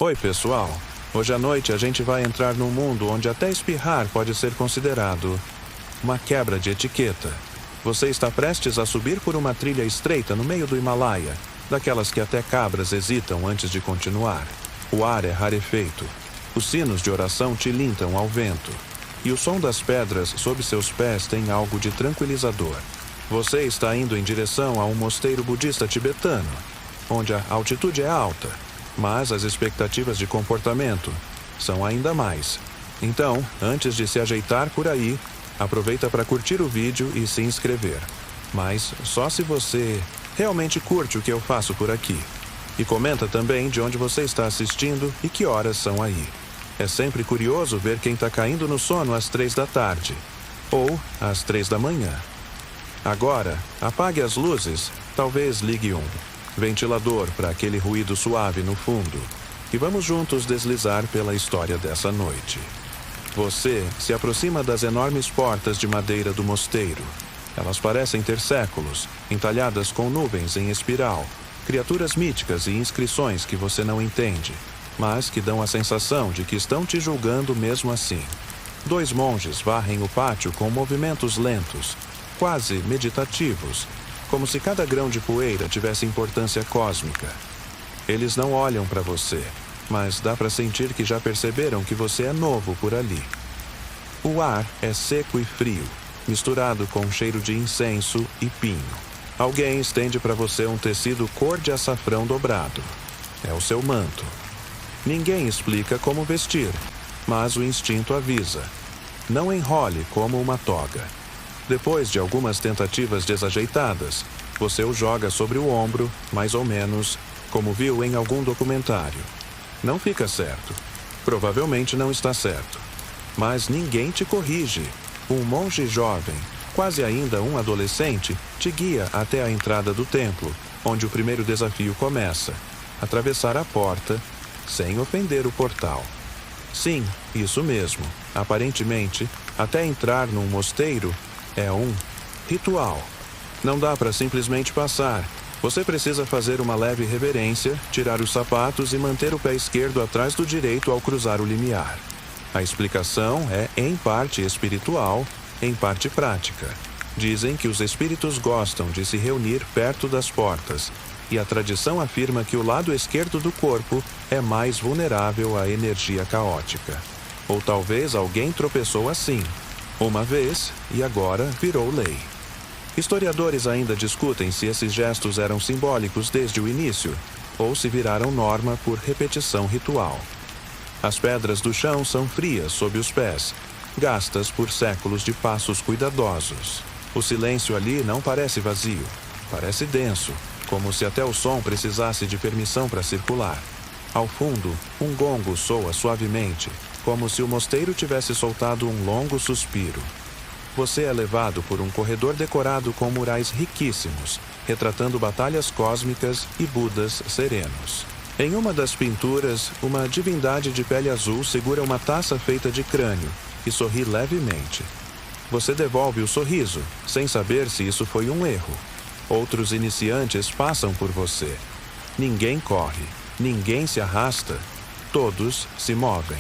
Oi, pessoal. Hoje à noite a gente vai entrar num mundo onde até espirrar pode ser considerado uma quebra de etiqueta. Você está prestes a subir por uma trilha estreita no meio do Himalaia, daquelas que até cabras hesitam antes de continuar. O ar é rarefeito. Os sinos de oração tilintam ao vento. E o som das pedras sob seus pés tem algo de tranquilizador. Você está indo em direção a um mosteiro budista tibetano, onde a altitude é alta, mas as expectativas de comportamento são ainda mais. Então, antes de se ajeitar por aí, aproveita para curtir o vídeo e se inscrever. Mas só se você realmente curte o que eu faço por aqui. E comenta também de onde você está assistindo e que horas são aí. É sempre curioso ver quem está caindo no sono às 3 da tarde, ou às 3 da manhã. Agora, apague as luzes, talvez ligue um ventilador para aquele ruído suave no fundo, e vamos juntos deslizar pela história dessa noite. Você se aproxima das enormes portas de madeira do mosteiro. Elas parecem ter séculos, entalhadas com nuvens em espiral, criaturas míticas e inscrições que você não entende, mas que dão a sensação de que estão te julgando mesmo assim. 2 monges varrem o pátio com movimentos lentos, quase meditativos, como se cada grão de poeira tivesse importância cósmica. Eles não olham para você, mas dá para sentir que já perceberam que você é novo por ali. O ar é seco e frio, misturado com um cheiro de incenso e pinho. Alguém estende para você um tecido cor de açafrão dobrado. É o seu manto. Ninguém explica como vestir, mas o instinto avisa. Não enrole como uma toga. Depois de algumas tentativas desajeitadas, você o joga sobre o ombro, mais ou menos como viu em algum documentário. Não fica certo. Provavelmente não está certo. Mas ninguém te corrige. Um monge jovem, quase ainda um adolescente, te guia até a entrada do templo, onde o primeiro desafio começa: atravessar a porta sem ofender o portal. Sim, isso mesmo. Aparentemente, até entrar num mosteiro é um ritual. Não dá para simplesmente passar. Você precisa fazer uma leve reverência, tirar os sapatos e manter o pé esquerdo atrás do direito ao cruzar o limiar. A explicação é, em parte espiritual, em parte prática. Dizem que os espíritos gostam de se reunir perto das portas, e a tradição afirma que o lado esquerdo do corpo é mais vulnerável à energia caótica. Ou talvez alguém tropeçou assim uma vez, e agora virou lei. Historiadores ainda discutem se esses gestos eram simbólicos desde o início, ou se viraram norma por repetição ritual. As pedras do chão são frias sob os pés, gastas por séculos de passos cuidadosos. O silêncio ali não parece vazio, parece denso, como se até o som precisasse de permissão para circular. Ao fundo, um gongo soa suavemente, como se o mosteiro tivesse soltado um longo suspiro. Você é levado por um corredor decorado com murais riquíssimos, retratando batalhas cósmicas e budas serenos. Em uma das pinturas, uma divindade de pele azul segura uma taça feita de crânio e sorri levemente. Você devolve o sorriso, sem saber se isso foi um erro. Outros iniciantes passam por você. Ninguém corre, ninguém se arrasta, todos se movem.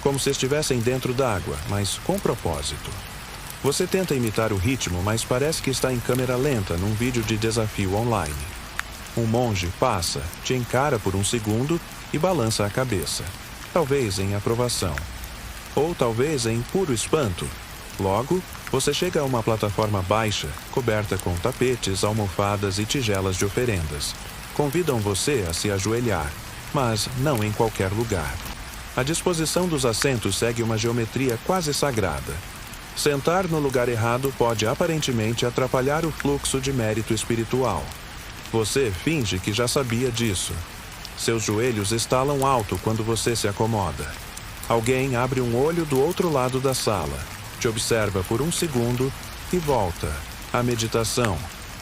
Como se estivessem dentro d'água, mas com propósito. Você tenta imitar o ritmo, mas parece que está em câmera lenta num vídeo de desafio online. Um monge passa, te encara por um segundo e balança a cabeça. Talvez em aprovação. Ou talvez em puro espanto. Logo, você chega a uma plataforma baixa, coberta com tapetes, almofadas e tigelas de oferendas. Convidam você a se ajoelhar, mas não em qualquer lugar. A disposição dos assentos segue uma geometria quase sagrada. Sentar no lugar errado pode aparentemente atrapalhar o fluxo de mérito espiritual. Você finge que já sabia disso. Seus joelhos estalam alto quando você se acomoda. Alguém abre um olho do outro lado da sala, te observa por um segundo e volta. A meditação.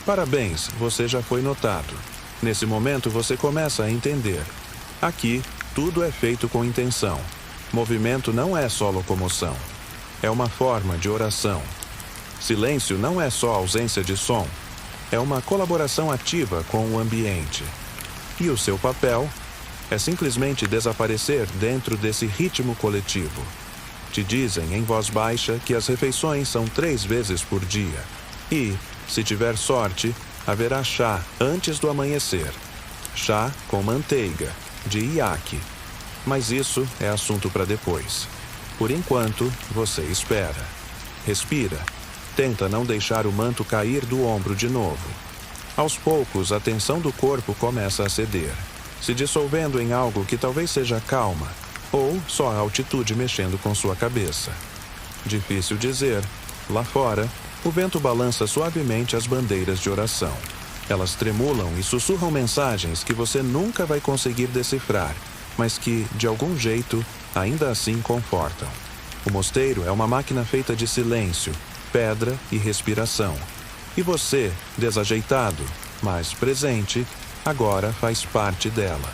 Parabéns, você já foi notado. Nesse momento você começa a entender. Aqui, tudo é feito com intenção. Movimento não é só locomoção. É uma forma de oração. Silêncio não é só ausência de som. É uma colaboração ativa com o ambiente. E o seu papel É simplesmente desaparecer dentro desse ritmo coletivo. Te dizem em voz baixa que as refeições são 3 vezes por dia. E, se tiver sorte, haverá chá antes do amanhecer. Chá com manteiga, de iaque. Mas isso é assunto para depois. Por enquanto, você espera. Respira. Tenta não deixar o manto cair do ombro de novo. Aos poucos, a tensão do corpo começa a ceder, se dissolvendo em algo que talvez seja calma, ou só a altitude mexendo com sua cabeça. Difícil dizer. Lá fora, o vento balança suavemente as bandeiras de oração. Elas tremulam e sussurram mensagens que você nunca vai conseguir decifrar, mas que, de algum jeito, ainda assim confortam. O mosteiro é uma máquina feita de silêncio, pedra e respiração. E você, desajeitado, mas presente, agora faz parte dela.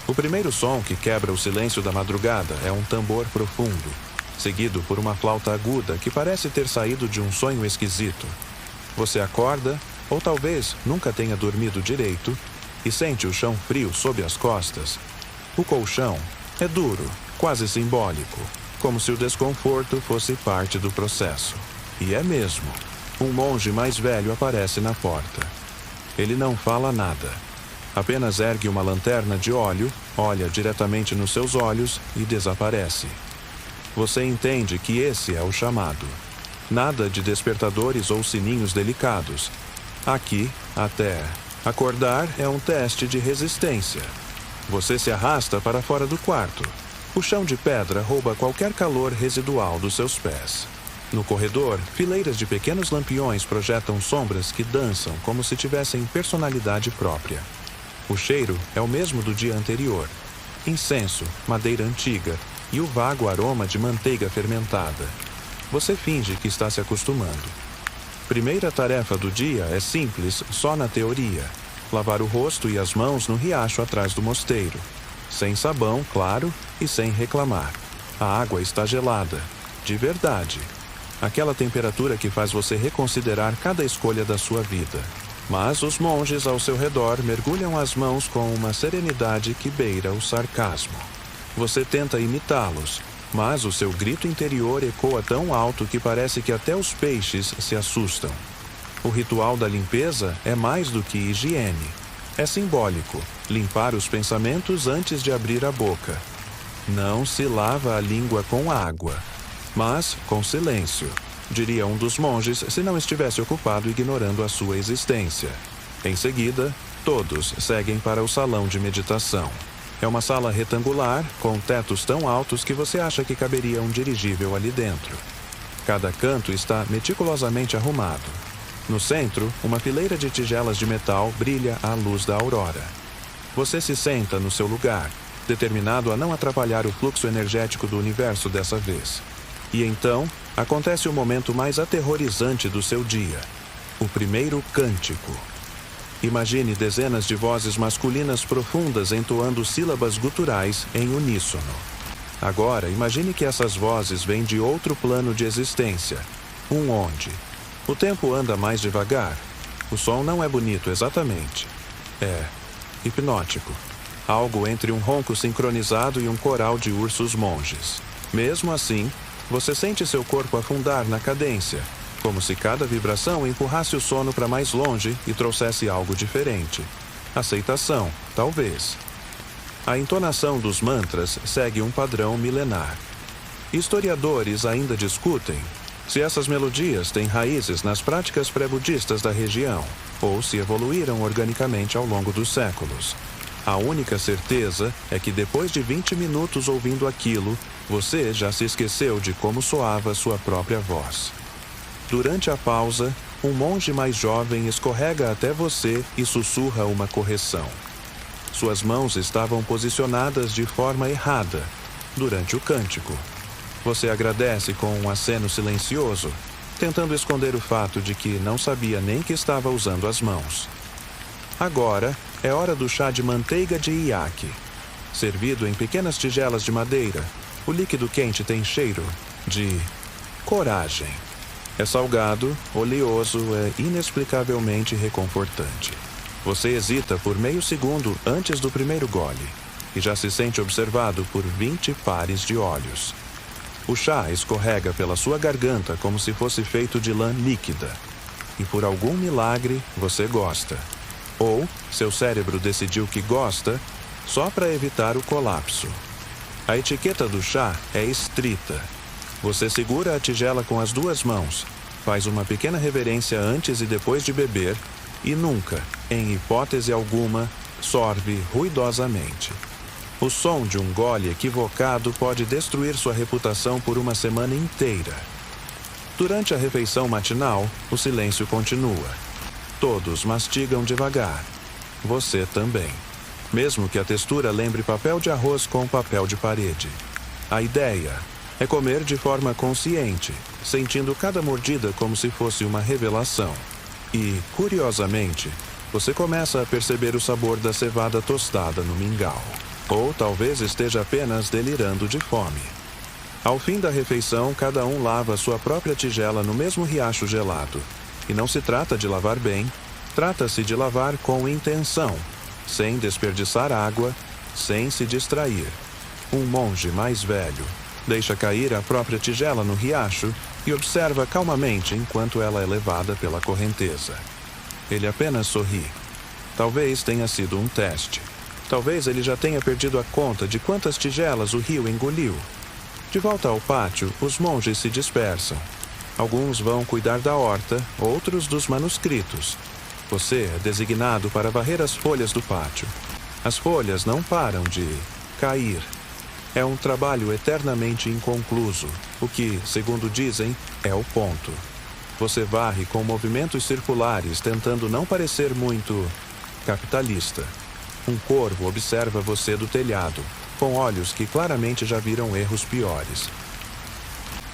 O primeiro som que quebra o silêncio da madrugada é um tambor profundo, seguido por uma flauta aguda que parece ter saído de um sonho esquisito. Você acorda, ou talvez nunca tenha dormido direito, e sente o chão frio sob as costas. O colchão é duro, quase simbólico, como se o desconforto fosse parte do processo. E é mesmo. Um monge mais velho aparece na porta. Ele não fala nada. Apenas ergue uma lanterna de óleo, olha diretamente nos seus olhos e desaparece. Você entende que esse é o chamado. Nada de despertadores ou sininhos delicados. Aqui, até acordar é um teste de resistência. Você se arrasta para fora do quarto. O chão de pedra rouba qualquer calor residual dos seus pés. No corredor, fileiras de pequenos lampiões projetam sombras que dançam como se tivessem personalidade própria. O cheiro é o mesmo do dia anterior. Incenso, madeira antiga e o vago aroma de manteiga fermentada. Você finge que está se acostumando. Primeira tarefa do dia é simples só na teoria. Lavar o rosto e as mãos no riacho atrás do mosteiro. Sem sabão, claro, e sem reclamar. A água está gelada. De verdade. Aquela temperatura que faz você reconsiderar cada escolha da sua vida. Mas os monges ao seu redor mergulham as mãos com uma serenidade que beira o sarcasmo. Você tenta imitá-los, mas o seu grito interior ecoa tão alto que parece que até os peixes se assustam. O ritual da limpeza é mais do que higiene. É simbólico, limpar os pensamentos antes de abrir a boca. Não se lava a língua com água, mas com silêncio, diria um dos monges se não estivesse ocupado ignorando a sua existência. Em seguida, todos seguem para o salão de meditação. É uma sala retangular, com tetos tão altos que você acha que caberia um dirigível ali dentro. Cada canto está meticulosamente arrumado. No centro, uma fileira de tigelas de metal brilha à luz da aurora. Você se senta no seu lugar, determinado a não atrapalhar o fluxo energético do universo dessa vez. E então, acontece o momento mais aterrorizante do seu dia. O primeiro cântico. Imagine dezenas de vozes masculinas profundas entoando sílabas guturais em uníssono. Agora, imagine que essas vozes vêm de outro plano de existência. Um onde o tempo anda mais devagar. O som não é bonito exatamente. É hipnótico. Algo entre um ronco sincronizado e um coral de ursos monges. Mesmo assim, você sente seu corpo afundar na cadência, como se cada vibração empurrasse o sono para mais longe e trouxesse algo diferente. Aceitação, talvez. A entonação dos mantras segue um padrão milenar. Historiadores ainda discutem se essas melodias têm raízes nas práticas pré-budistas da região, ou se evoluíram organicamente ao longo dos séculos. A única certeza é que depois de 20 minutos ouvindo aquilo, você já se esqueceu de como soava sua própria voz. Durante a pausa, um monge mais jovem escorrega até você e sussurra uma correção. Suas mãos estavam posicionadas de forma errada durante o cântico. Você agradece com um aceno silencioso, tentando esconder o fato de que não sabia nem que estava usando as mãos. Agora é hora do chá de manteiga de iaque. Servido em pequenas tigelas de madeira, o líquido quente tem cheiro de coragem. É salgado, oleoso, é inexplicavelmente reconfortante. Você hesita por meio segundo antes do primeiro gole. e já se sente observado por 20 pares de olhos. O chá escorrega pela sua garganta como se fosse feito de lã líquida. E por algum milagre você gosta. Ou seu cérebro decidiu que gosta só para evitar o colapso. A etiqueta do chá é estrita. Você segura a tigela com as 2 mãos, faz uma pequena reverência antes e depois de beber e nunca, em hipótese alguma, sorve ruidosamente. O som de um gole equivocado pode destruir sua reputação por uma semana inteira. Durante a refeição matinal, o silêncio continua. Todos mastigam devagar. Você também. Mesmo que a textura lembre papel de arroz com papel de parede. A ideia é comer de forma consciente, sentindo cada mordida como se fosse uma revelação. E, curiosamente, você começa a perceber o sabor da cevada tostada no mingau. Ou talvez esteja apenas delirando de fome. Ao fim da refeição, cada um lava sua própria tigela no mesmo riacho gelado. E não se trata de lavar bem, trata-se de lavar com intenção, sem desperdiçar água, sem se distrair. Um monge mais velho deixa cair a própria tigela no riacho e observa calmamente enquanto ela é levada pela correnteza. Ele apenas sorri. Talvez tenha sido um teste. Talvez ele já tenha perdido a conta de quantas tigelas o rio engoliu. De volta ao pátio, os monges se dispersam. Alguns vão cuidar da horta, outros dos manuscritos. Você é designado para varrer as folhas do pátio. As folhas não param de cair. É um trabalho eternamente inconcluso, o que, segundo dizem, é o ponto. Você varre com movimentos circulares, tentando não parecer muito capitalista. Um corvo observa você do telhado, com olhos que claramente já viram erros piores.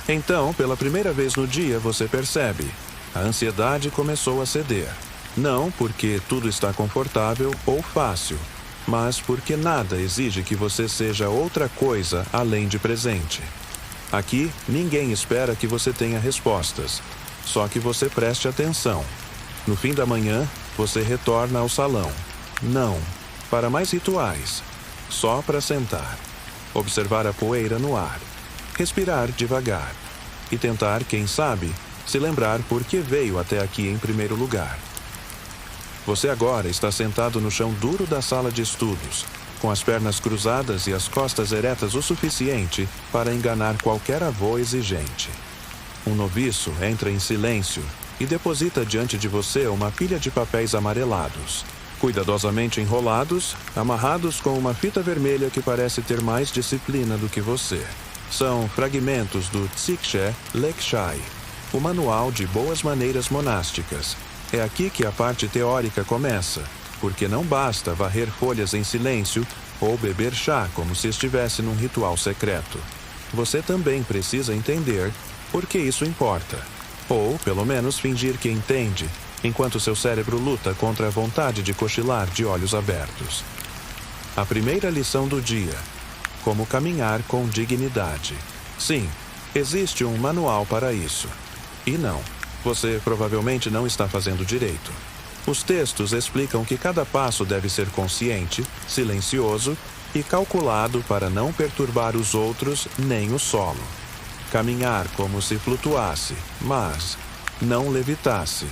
Então, pela primeira vez no dia, você percebe. A ansiedade começou a ceder. Não porque tudo está confortável ou fácil, mas porque nada exige que você seja outra coisa além de presente. Aqui, ninguém espera que você tenha respostas, só que você preste atenção. No fim da manhã, você retorna ao salão. Não para mais rituais, só para sentar, observar a poeira no ar, respirar devagar e tentar, quem sabe, se lembrar por que veio até aqui em primeiro lugar. Você agora está sentado no chão duro da sala de estudos, com as pernas cruzadas e as costas eretas o suficiente para enganar qualquer avô exigente. Um noviço entra em silêncio e deposita diante de você uma pilha de papéis amarelados, cuidadosamente enrolados, amarrados com uma fita vermelha que parece ter mais disciplina do que você. São fragmentos do Tsikshe Lekshai, o manual de boas maneiras monásticas. É aqui que a parte teórica começa, porque não basta varrer folhas em silêncio ou beber chá como se estivesse num ritual secreto. Você também precisa entender por que isso importa, ou pelo menos fingir que entende, enquanto seu cérebro luta contra a vontade de cochilar de olhos abertos. A primeira lição do dia: como caminhar com dignidade. Sim, existe um manual para isso. E não, você provavelmente não está fazendo direito. Os textos explicam que cada passo deve ser consciente, silencioso e calculado para não perturbar os outros nem o solo. Caminhar como se flutuasse, mas não levitasse.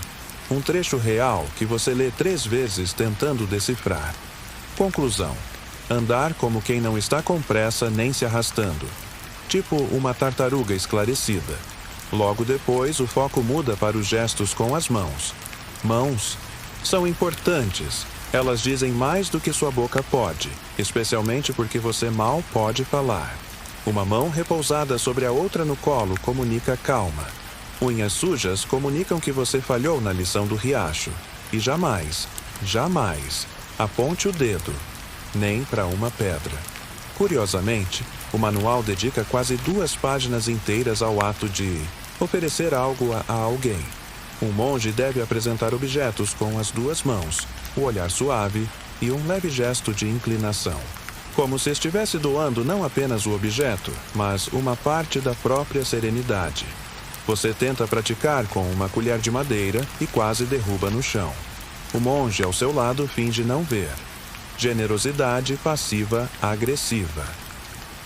Um trecho real que você lê 3 vezes tentando decifrar. Conclusão: andar como quem não está com pressa nem se arrastando. Tipo uma tartaruga esclarecida. Logo depois, o foco muda para os gestos com as mãos. Mãos são importantes. Elas dizem mais do que sua boca pode, especialmente porque você mal pode falar. Uma mão repousada sobre a outra no colo comunica calma. Unhas sujas comunicam que você falhou na lição do riacho. E jamais, jamais, aponte o dedo, nem para uma pedra. Curiosamente, o manual dedica quase 2 páginas inteiras ao ato de oferecer algo a alguém. Um monge deve apresentar objetos com as 2 mãos, o olhar suave e um leve gesto de inclinação. Como se estivesse doando não apenas o objeto, mas uma parte da própria serenidade. Você tenta praticar com uma colher de madeira e quase derruba no chão. O monge ao seu lado finge não ver. generosidade passiva-agressiva.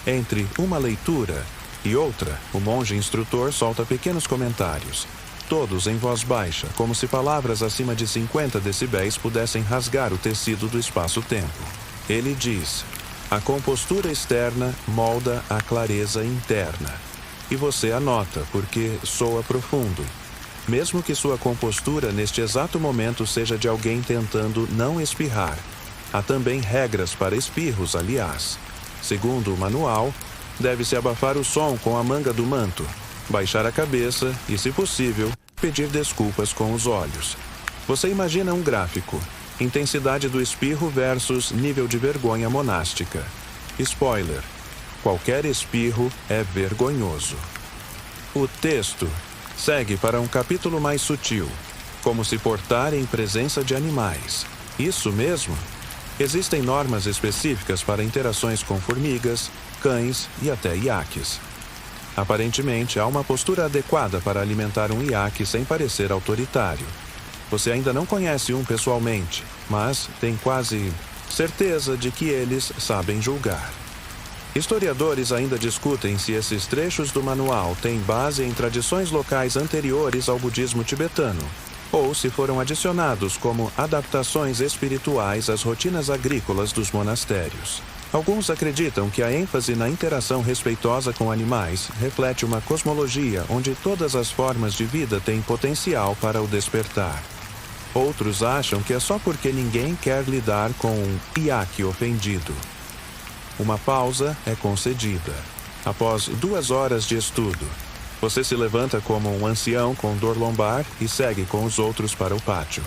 Entre uma leitura e outra, o monge instrutor solta pequenos comentários, todos em voz baixa, como se palavras acima de 50 decibéis pudessem rasgar o tecido do espaço-tempo. Ele diz: a compostura externa molda a clareza interna. E você anota, porque soa profundo. Mesmo que sua compostura neste exato momento seja de alguém tentando não espirrar. Há também regras para espirros, aliás. Segundo o manual, deve-se abafar o som com a manga do manto, baixar a cabeça e, se possível, pedir desculpas com os olhos. Você imagina um gráfico: intensidade do espirro versus nível de vergonha monástica. Spoiler: qualquer espirro é vergonhoso. O texto segue para um capítulo mais sutil: como se portar em presença de animais. Isso mesmo? Existem normas específicas para interações com formigas, cães e até iaques. Aparentemente, há uma postura adequada para alimentar um iaque sem parecer autoritário. Você ainda não conhece um pessoalmente, mas tem quase certeza de que eles sabem julgar. Historiadores ainda discutem se esses trechos do manual têm base em tradições locais anteriores ao budismo tibetano, ou se foram adicionados como adaptações espirituais às rotinas agrícolas dos monastérios. Alguns acreditam que a ênfase na interação respeitosa com animais reflete uma cosmologia onde todas as formas de vida têm potencial para o despertar. Outros acham que é só porque ninguém quer lidar com um iaque ofendido. Uma pausa é concedida. Após 2 horas de estudo, você se levanta como um ancião com dor lombar e segue com os outros para o pátio.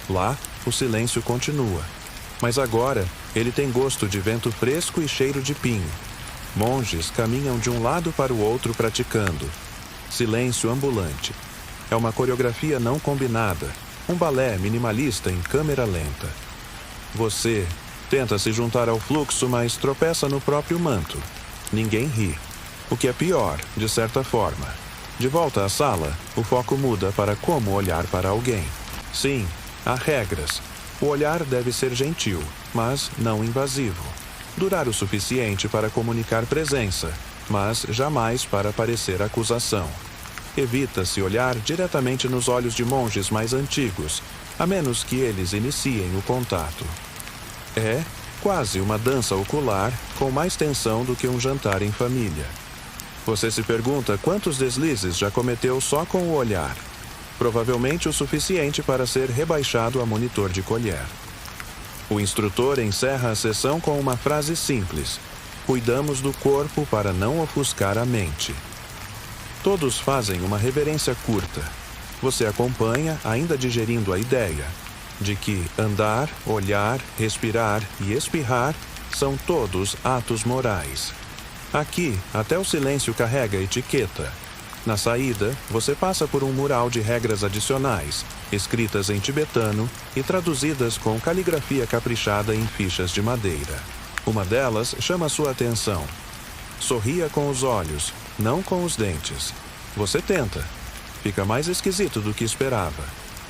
Lá, o silêncio continua. Mas agora, ele tem gosto de vento fresco e cheiro de pinho. Monges caminham de um lado para o outro praticando. Silêncio ambulante. É uma coreografia não combinada, um balé minimalista em câmera lenta. Você tenta se juntar ao fluxo, mas tropeça no próprio manto. Ninguém ri. O que é pior, de certa forma. De volta à sala, o foco muda para como olhar para alguém. Sim, há regras. O olhar deve ser gentil, mas não invasivo. Durar o suficiente para comunicar presença, mas jamais para parecer acusação. Evita-se olhar diretamente nos olhos de monges mais antigos, a menos que eles iniciem o contato. É quase uma dança ocular com mais tensão do que um jantar em família. Você se pergunta quantos deslizes já cometeu só com o olhar. Provavelmente o suficiente para ser rebaixado a monitor de colher. O instrutor encerra a sessão com uma frase simples: cuidamos do corpo para não ofuscar a mente. Todos fazem uma reverência curta. Você acompanha, ainda digerindo a ideia de que andar, olhar, respirar e espirrar são todos atos morais. Aqui, até o silêncio carrega etiqueta. Na saída, você passa por um mural de regras adicionais, escritas em tibetano e traduzidas com caligrafia caprichada em fichas de madeira. Uma delas chama sua atenção. Sorria com os olhos, não com os dentes. Você tenta. Fica mais esquisito do que esperava.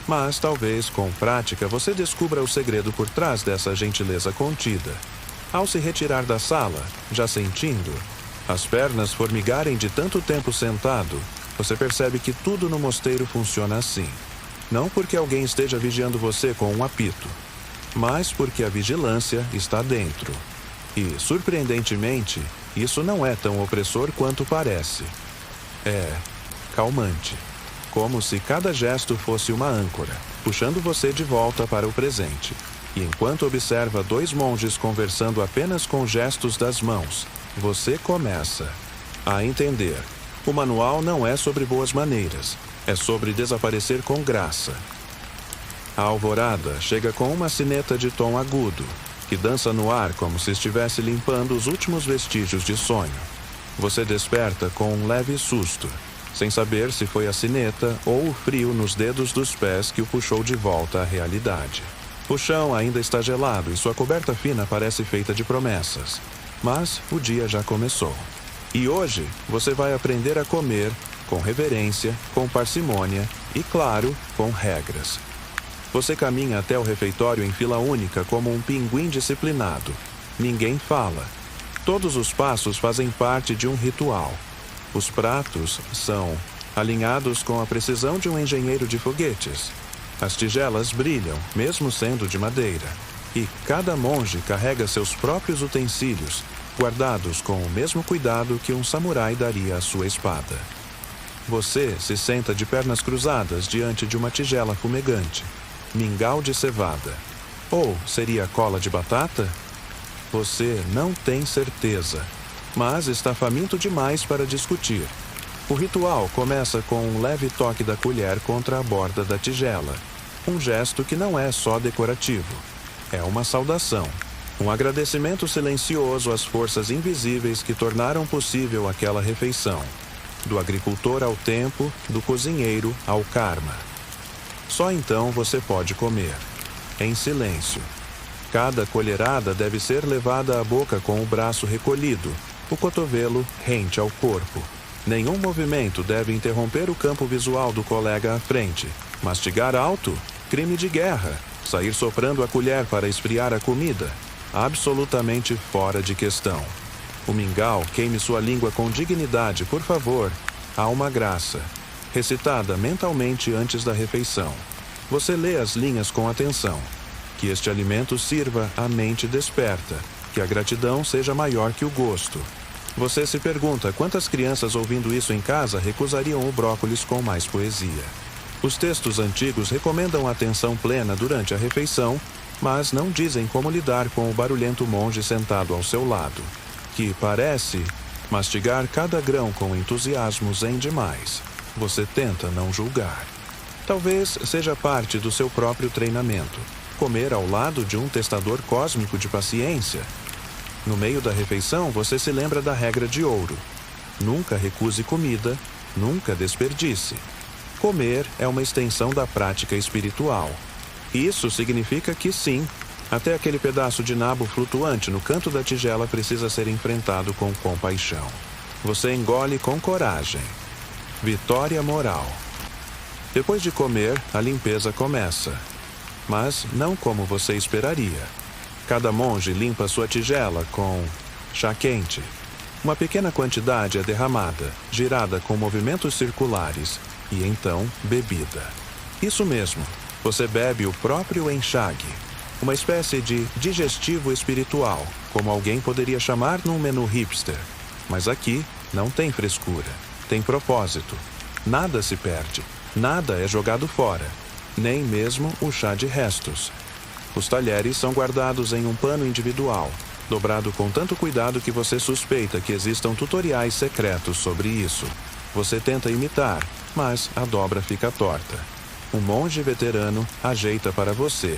Mas talvez, com prática, você descubra o segredo por trás dessa gentileza contida. Ao se retirar da sala, já sentindo as pernas formigarem de tanto tempo sentado, você percebe que tudo no mosteiro funciona assim. Não porque alguém esteja vigiando você com um apito, mas porque a vigilância está dentro. E, surpreendentemente, isso não é tão opressor quanto parece. É calmante. Como se cada gesto fosse uma âncora, puxando você de volta para o presente. E enquanto observa 2 monges conversando apenas com gestos das mãos, você começa a entender. O manual não é sobre boas maneiras, é sobre desaparecer com graça. A alvorada chega com uma sineta de tom agudo, que dança no ar como se estivesse limpando os últimos vestígios de sonho. Você desperta com um leve susto, sem saber se foi a sineta ou o frio nos dedos dos pés que o puxou de volta à realidade. O chão ainda está gelado e sua coberta fina parece feita de promessas. Mas o dia já começou. E hoje você vai aprender a comer com reverência, com parcimônia e, claro, com regras. Você caminha até o refeitório em fila única como um pinguim disciplinado. Ninguém fala. Todos os passos fazem parte de um ritual. Os pratos são alinhados com a precisão de um engenheiro de foguetes. As tigelas brilham, mesmo sendo de madeira. E cada monge carrega seus próprios utensílios, guardados com o mesmo cuidado que um samurai daria à sua espada. Você se senta de pernas cruzadas diante de uma tigela fumegante. Mingau de cevada. Ou seria cola de batata? Você não tem certeza, mas está faminto demais para discutir. O ritual começa com um leve toque da colher contra a borda da tigela. Um gesto que não é só decorativo. É uma saudação. Um agradecimento silencioso às forças invisíveis que tornaram possível aquela refeição. Do agricultor ao tempo, do cozinheiro ao karma. Só então você pode comer. Em silêncio. Cada colherada deve ser levada à boca com o braço recolhido, o cotovelo rente ao corpo. Nenhum movimento deve interromper o campo visual do colega à frente. Mastigar alto? Crime de guerra. Sair soprando a colher para esfriar a comida? Absolutamente fora de questão. O mingau, queime sua língua com dignidade, por favor. Há uma graça. Recitada mentalmente antes da refeição. Você lê as linhas com atenção. Que este alimento sirva à mente desperta. Que a gratidão seja maior que o gosto. Você se pergunta quantas crianças ouvindo isso em casa recusariam o brócolis com mais poesia. Os textos antigos recomendam atenção plena durante a refeição, mas não dizem como lidar com o barulhento monge sentado ao seu lado, que parece mastigar cada grão com entusiasmo zen demais. Você tenta não julgar. Talvez seja parte do seu próprio treinamento, comer ao lado de um testador cósmico de paciência. No meio da refeição, você se lembra da regra de ouro. Nunca recuse comida, nunca desperdice. Comer é uma extensão da prática espiritual. Isso significa que sim, até aquele pedaço de nabo flutuante no canto da tigela precisa ser enfrentado com compaixão. Você engole com coragem. Vitória moral. Depois de comer, a limpeza começa. Mas não como você esperaria. Cada monge limpa sua tigela com chá quente. Uma pequena quantidade é derramada, girada com movimentos circulares, e então bebida. Isso mesmo, você bebe o próprio enxágue, uma espécie de digestivo espiritual, como alguém poderia chamar num menu hipster. Mas aqui não tem frescura, tem propósito. Nada se perde, nada é jogado fora, nem mesmo o chá de restos. Os talheres são guardados em um pano individual, dobrado com tanto cuidado que você suspeita que existam tutoriais secretos sobre isso. Você tenta imitar, mas a dobra fica torta. Um monge veterano ajeita para você,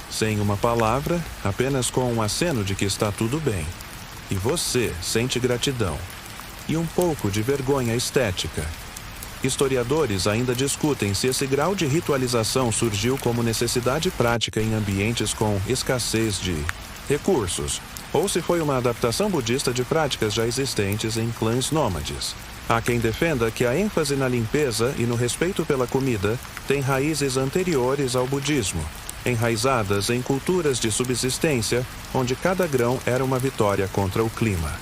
sem uma palavra, apenas com um aceno de que está tudo bem. E você sente gratidão. E um pouco de vergonha estética. Historiadores ainda discutem se esse grau de ritualização surgiu como necessidade prática em ambientes com escassez de recursos, ou se foi uma adaptação budista de práticas já existentes em clãs nômades. Há quem defenda que a ênfase na limpeza e no respeito pela comida tem raízes anteriores ao budismo, enraizadas em culturas de subsistência, onde cada grão era uma vitória contra o clima.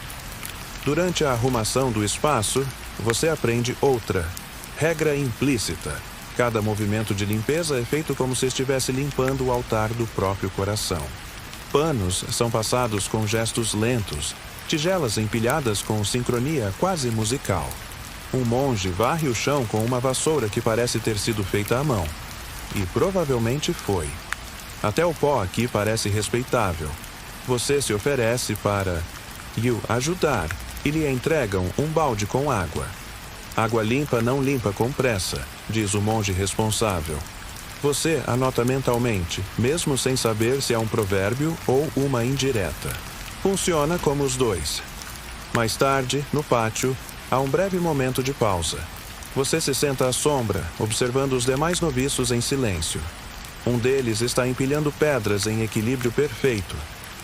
Durante a arrumação do espaço, você aprende outra regra implícita. Cada movimento de limpeza é feito como se estivesse limpando o altar do próprio coração. Panos são passados com gestos lentos, tigelas empilhadas com sincronia quase musical. Um monge varre o chão com uma vassoura que parece ter sido feita à mão. E provavelmente foi. Até o pó aqui parece respeitável. Você se oferece para o ajudar e lhe entregam um balde com água. Água limpa não limpa com pressa, diz o monge responsável. Você anota mentalmente, mesmo sem saber se é um provérbio ou uma indireta. Funciona como os dois. Mais tarde, no pátio, há um breve momento de pausa. Você se senta à sombra, observando os demais noviços em silêncio. Um deles está empilhando pedras em equilíbrio perfeito,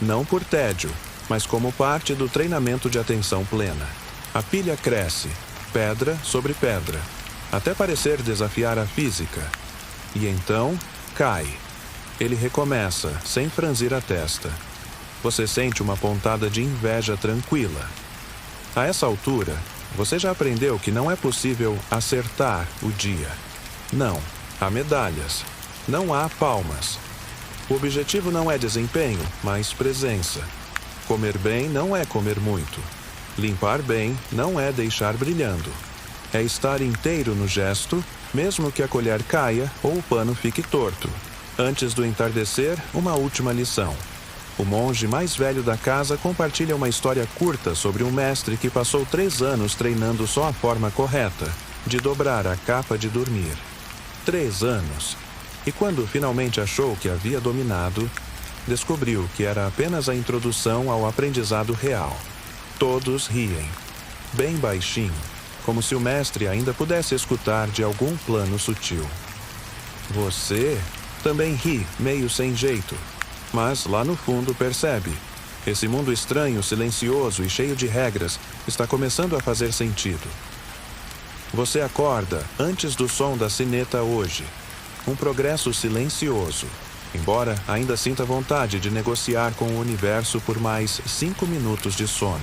não por tédio, mas como parte do treinamento de atenção plena. A pilha cresce, pedra sobre pedra, até parecer desafiar a física. E então, cai. ele recomeça, sem franzir a testa. Você sente uma pontada de inveja tranquila. A essa altura, você já aprendeu que não é possível acertar o dia. Não, há medalhas. Não há palmas. O objetivo não é desempenho, mas presença. Comer bem não é comer muito. Limpar bem não é deixar brilhando. É estar inteiro no gesto, mesmo que a colher caia ou o pano fique torto. Antes do entardecer, uma última lição. O monge mais velho da casa compartilha uma história curta sobre um mestre que passou 3 anos treinando só a forma correta, de dobrar a capa de dormir. 3 anos. E quando finalmente achou que havia dominado, descobriu que era apenas a introdução ao aprendizado real. Todos riem, bem baixinho, como se o mestre ainda pudesse escutar de algum plano sutil. Você também ri, meio sem jeito, mas lá no fundo percebe. Esse mundo estranho, silencioso e cheio de regras está começando a fazer sentido. Você acorda antes do som da sineta hoje. Um progresso silencioso, embora ainda sinta vontade de negociar com o universo por mais 5 minutos de sono.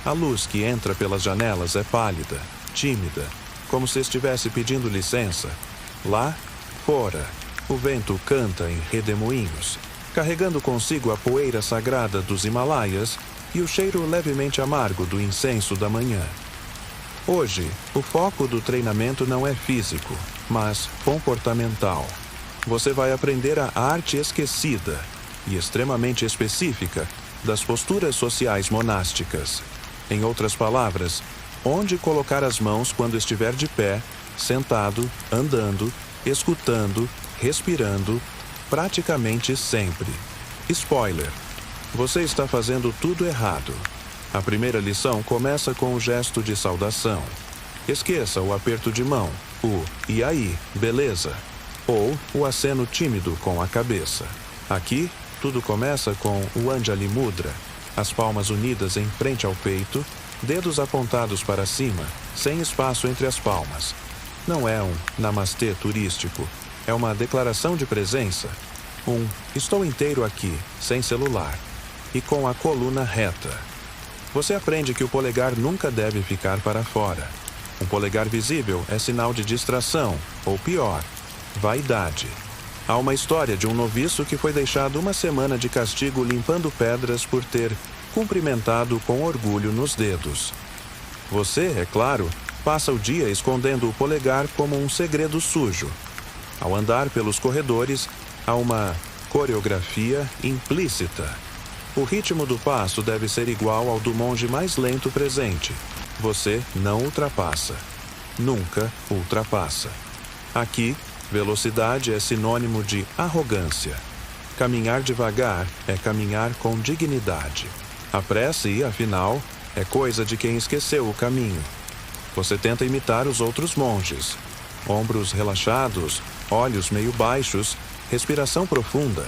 A luz que entra pelas janelas é pálida, tímida, como se estivesse pedindo licença. Lá, fora, o vento canta em redemoinhos, carregando consigo a poeira sagrada dos Himalaias e o cheiro levemente amargo do incenso da manhã. Hoje, o foco do treinamento não é físico, mas comportamental. Você vai aprender a arte esquecida e extremamente específica das posturas sociais monásticas. Em outras palavras, onde colocar as mãos quando estiver de pé, sentado, andando, escutando, respirando, praticamente sempre. Spoiler: você está fazendo tudo errado. A primeira lição começa com o gesto de saudação. Esqueça o aperto de mão, o "e aí, beleza?" ou o aceno tímido com a cabeça. Aqui, tudo começa com o Anjali Mudra, as palmas unidas em frente ao peito, dedos apontados para cima, sem espaço entre as palmas. Não é um namastê turístico, é uma declaração de presença. Estou inteiro aqui, sem celular, e com a coluna reta. Você aprende que o polegar nunca deve ficar para fora. Um polegar visível é sinal de distração, ou pior, vaidade. Há uma história de um noviço que foi deixado 1 semana de castigo limpando pedras por ter cumprimentado com orgulho nos dedos. Você, é claro, passa o dia escondendo o polegar como um segredo sujo. Ao andar pelos corredores, há uma coreografia implícita. O ritmo do passo deve ser igual ao do monge mais lento presente. Você não ultrapassa. Nunca ultrapassa. Aqui, velocidade é sinônimo de arrogância. Caminhar devagar é caminhar com dignidade. A pressa, afinal, é coisa de quem esqueceu o caminho. Você tenta imitar os outros monges. Ombros relaxados, olhos meio baixos, respiração profunda.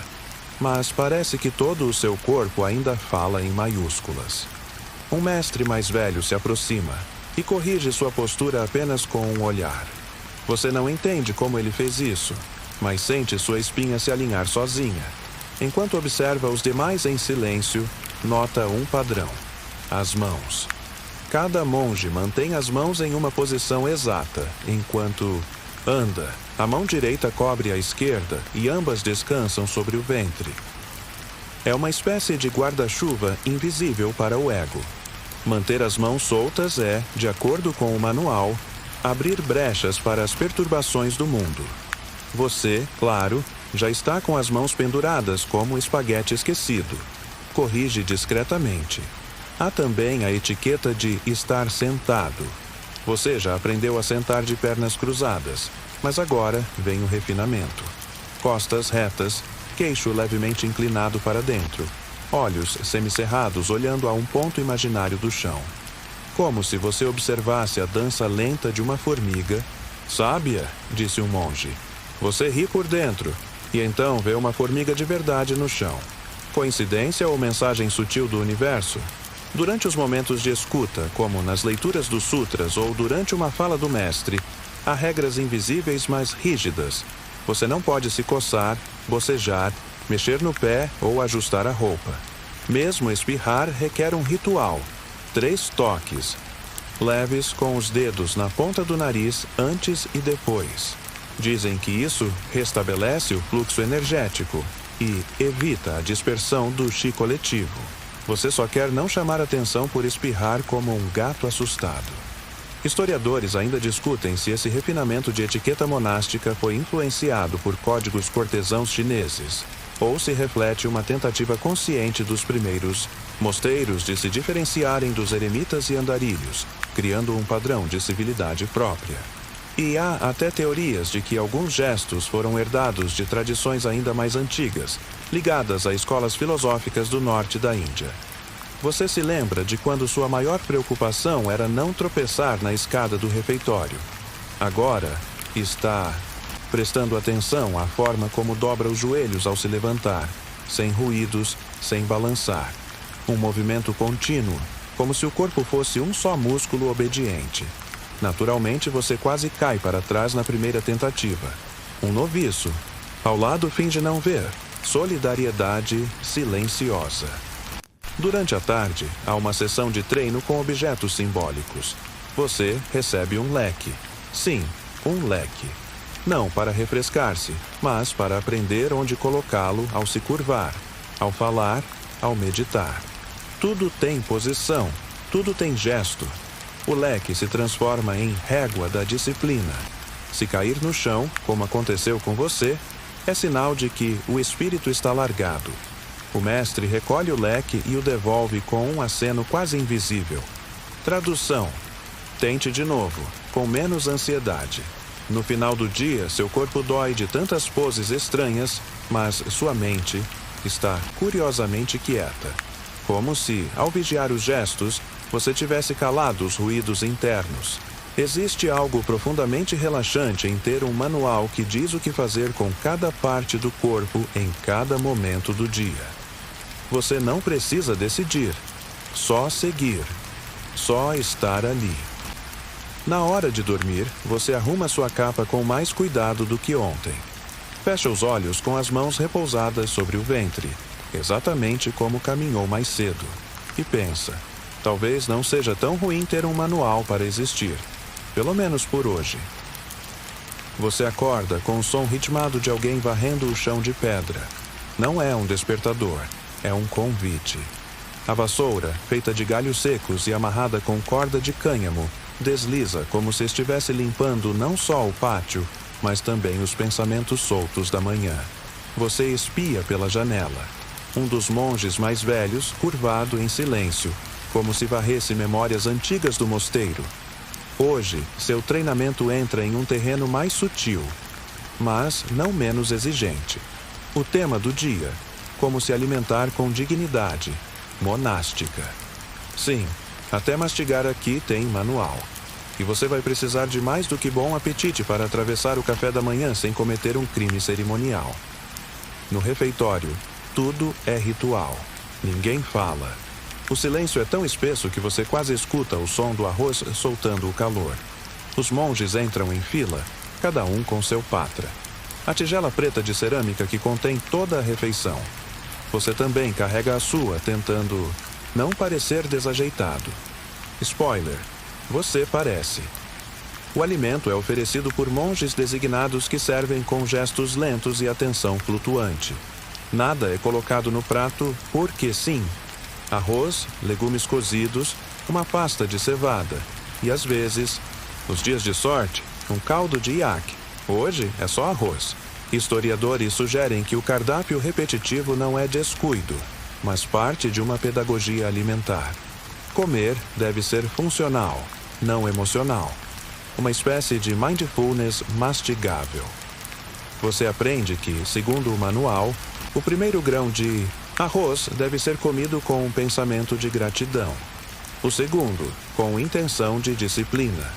Mas parece que todo o seu corpo ainda fala em maiúsculas. Um mestre mais velho se aproxima e corrige sua postura apenas com um olhar. Você não entende como ele fez isso, mas sente sua espinha se alinhar sozinha. Enquanto observa os demais em silêncio, nota um padrão: as mãos. Cada monge mantém as mãos em uma posição exata, enquanto anda. A mão direita cobre a esquerda e ambas descansam sobre o ventre. É uma espécie de guarda-chuva invisível para o ego. Manter as mãos soltas é, de acordo com o manual, abrir brechas para as perturbações do mundo. Você, claro, já está com as mãos penduradas como espaguete esquecido. Corrige discretamente. Há também a etiqueta de estar sentado. Você já aprendeu a sentar de pernas cruzadas, mas agora vem o refinamento. Costas retas, queixo levemente inclinado para dentro, olhos semicerrados olhando a um ponto imaginário do chão. Como se você observasse a dança lenta de uma formiga. Sábia, disse um monge. Você ri por dentro, e então vê uma formiga de verdade no chão. Coincidência ou mensagem sutil do universo? Durante os momentos de escuta, como nas leituras dos sutras ou durante uma fala do mestre, há regras invisíveis mas rígidas, Você não pode se coçar, bocejar, mexer no pé ou ajustar a roupa. Mesmo espirrar requer um ritual. 3 toques, leves com os dedos na ponta do nariz antes e depois. Dizem que isso restabelece o fluxo energético e evita a dispersão do chi coletivo. Você só quer não chamar atenção por espirrar como um gato assustado. Historiadores ainda discutem se esse refinamento de etiqueta monástica foi influenciado por códigos cortesãos chineses, ou se reflete uma tentativa consciente dos primeiros mosteiros de se diferenciarem dos eremitas e andarilhos, criando um padrão de civilidade própria. E há até teorias de que alguns gestos foram herdados de tradições ainda mais antigas, ligadas a escolas filosóficas do norte da Índia. Você se lembra de quando sua maior preocupação era não tropeçar na escada do refeitório. Agora está prestando atenção à forma como dobra os joelhos ao se levantar, sem ruídos, sem balançar. Um movimento contínuo, como se o corpo fosse um só músculo obediente. Naturalmente, você quase cai para trás na primeira tentativa. Um noviço. Ao lado, finge não ver. Solidariedade silenciosa. Durante a tarde, há uma sessão de treino com objetos simbólicos. Você recebe um leque. Sim, um leque. Não para refrescar-se, mas para aprender onde colocá-lo ao se curvar, ao falar, ao meditar. Tudo tem posição, tudo tem gesto. O leque se transforma em régua da disciplina. Se cair no chão, como aconteceu com você, é sinal de que o espírito está largado. O mestre recolhe o leque e o devolve com um aceno quase invisível. Tradução. Tente de novo, com menos ansiedade. No final do dia, seu corpo dói de tantas poses estranhas, mas sua mente está curiosamente quieta. Como se, ao vigiar os gestos, você tivesse calado os ruídos internos. Existe algo profundamente relaxante em ter um manual que diz o que fazer com cada parte do corpo em cada momento do dia. Você não precisa decidir, só seguir, só estar ali. Na hora de dormir, você arruma sua capa com mais cuidado do que ontem. Fecha os olhos com as mãos repousadas sobre o ventre, exatamente como caminhou mais cedo. E pensa, talvez não seja tão ruim ter um manual para existir, pelo menos por hoje. Você acorda com o som ritmado de alguém varrendo o chão de pedra. Não é um despertador, é um convite. A vassoura, feita de galhos secos e amarrada com corda de cânhamo, desliza como se estivesse limpando não só o pátio, mas também os pensamentos soltos da manhã. Você espia pela janela. Um dos monges mais velhos, curvado em silêncio, como se varresse memórias antigas do mosteiro. Hoje, seu treinamento entra em um terreno mais sutil, mas não menos exigente. O tema do dia: como se alimentar com dignidade, monástica. Sim, até mastigar aqui tem manual. E você vai precisar de mais do que bom apetite para atravessar o café da manhã sem cometer um crime cerimonial. No refeitório, tudo é ritual. Ninguém fala. O silêncio é tão espesso que você quase escuta o som do arroz soltando o calor. Os monges entram em fila, cada um com seu patra. A tigela preta de cerâmica que contém toda a refeição. Você também carrega a sua, tentando não parecer desajeitado. Spoiler, você parece. O alimento é oferecido por monges designados que servem com gestos lentos e atenção flutuante. Nada é colocado no prato porque sim. Arroz, legumes cozidos, uma pasta de cevada e, às vezes, nos dias de sorte, um caldo de iaque. Hoje é só arroz. Historiadores sugerem que o cardápio repetitivo não é descuido, mas parte de uma pedagogia alimentar. Comer deve ser funcional, não emocional. Uma espécie de mindfulness mastigável. Você aprende que, segundo o manual, o primeiro grão de arroz deve ser comido com um pensamento de gratidão. O segundo, com intenção de disciplina.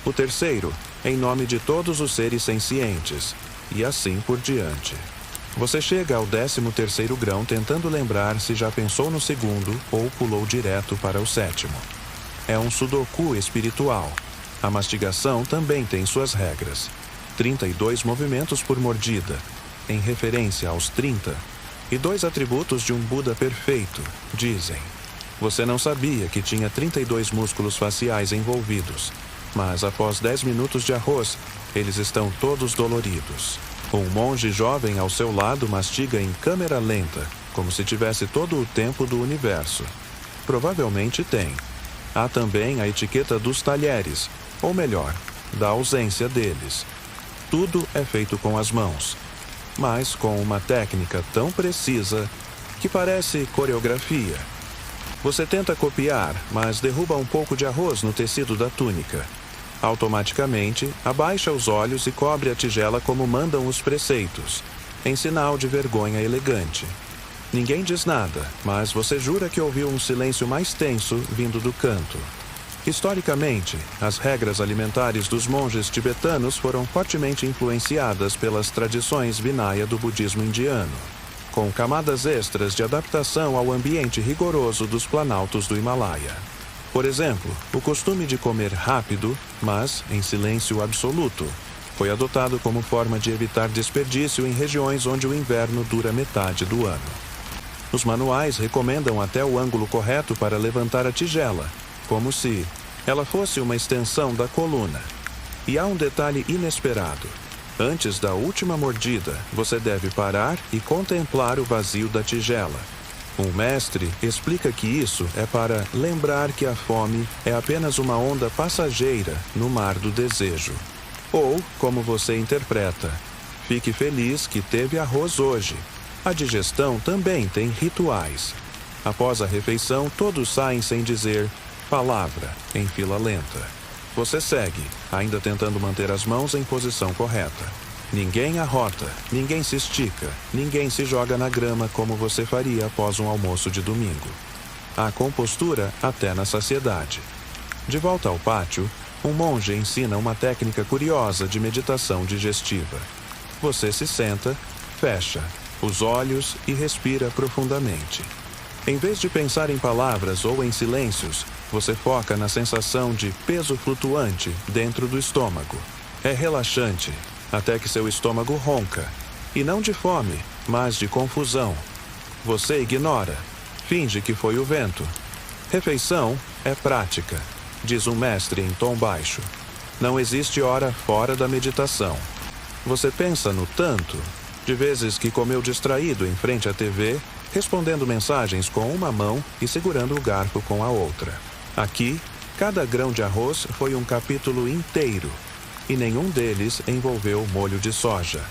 O terceiro, em nome de todos os seres sencientes. E assim por diante. Você chega ao 13º grão tentando lembrar se já pensou no segundo ou pulou direto para o 7º. É um sudoku espiritual. A mastigação também tem suas regras. 32 movimentos por mordida, em referência aos 30, e 2 atributos de um Buda perfeito, dizem. Você não sabia que tinha 32 músculos faciais envolvidos, mas após 10 minutos de arroz, eles estão todos doloridos. Um monge jovem ao seu lado mastiga em câmera lenta, como se tivesse todo o tempo do universo. Provavelmente tem. Há também a etiqueta dos talheres, ou melhor, da ausência deles. Tudo é feito com as mãos, mas com uma técnica tão precisa que parece coreografia. Você tenta copiar, mas derruba um pouco de arroz no tecido da túnica. Automaticamente, abaixa os olhos e cobre a tigela como mandam os preceitos, em sinal de vergonha elegante. Ninguém diz nada, mas você jura que ouviu um silêncio mais tenso vindo do canto. Historicamente, as regras alimentares dos monges tibetanos foram fortemente influenciadas pelas tradições Vinaya do budismo indiano, com camadas extras de adaptação ao ambiente rigoroso dos planaltos do Himalaia. Por exemplo, o costume de comer rápido, mas em silêncio absoluto, foi adotado como forma de evitar desperdício em regiões onde o inverno dura metade do ano. Os manuais recomendam até o ângulo correto para levantar a tigela, como se ela fosse uma extensão da coluna. E há um detalhe inesperado. Antes da última mordida, você deve parar e contemplar o vazio da tigela. Um mestre explica que isso é para lembrar que a fome é apenas uma onda passageira no mar do desejo. Ou, como você interpreta, fique feliz que teve arroz hoje. A digestão também tem rituais. Após a refeição, todos saem sem dizer palavra, em fila lenta. Você segue, ainda tentando manter as mãos em posição correta. Ninguém arrota, ninguém se estica, ninguém se joga na grama como você faria após um almoço de domingo. Há compostura até na saciedade. De volta ao pátio, um monge ensina uma técnica curiosa de meditação digestiva. Você se senta, fecha os olhos e respira profundamente. Em vez de pensar em palavras ou em silêncios, você foca na sensação de peso flutuante dentro do estômago. É relaxante, até que seu estômago ronca. E não de fome, mas de confusão. Você ignora, finge que foi o vento. Refeição é prática, diz um mestre em tom baixo. Não existe hora fora da meditação. Você pensa no tanto de vezes que comeu distraído em frente à TV, respondendo mensagens com uma mão e segurando o garfo com a outra. Aqui, cada grão de arroz foi um capítulo inteiro, e nenhum deles envolveu molho de soja.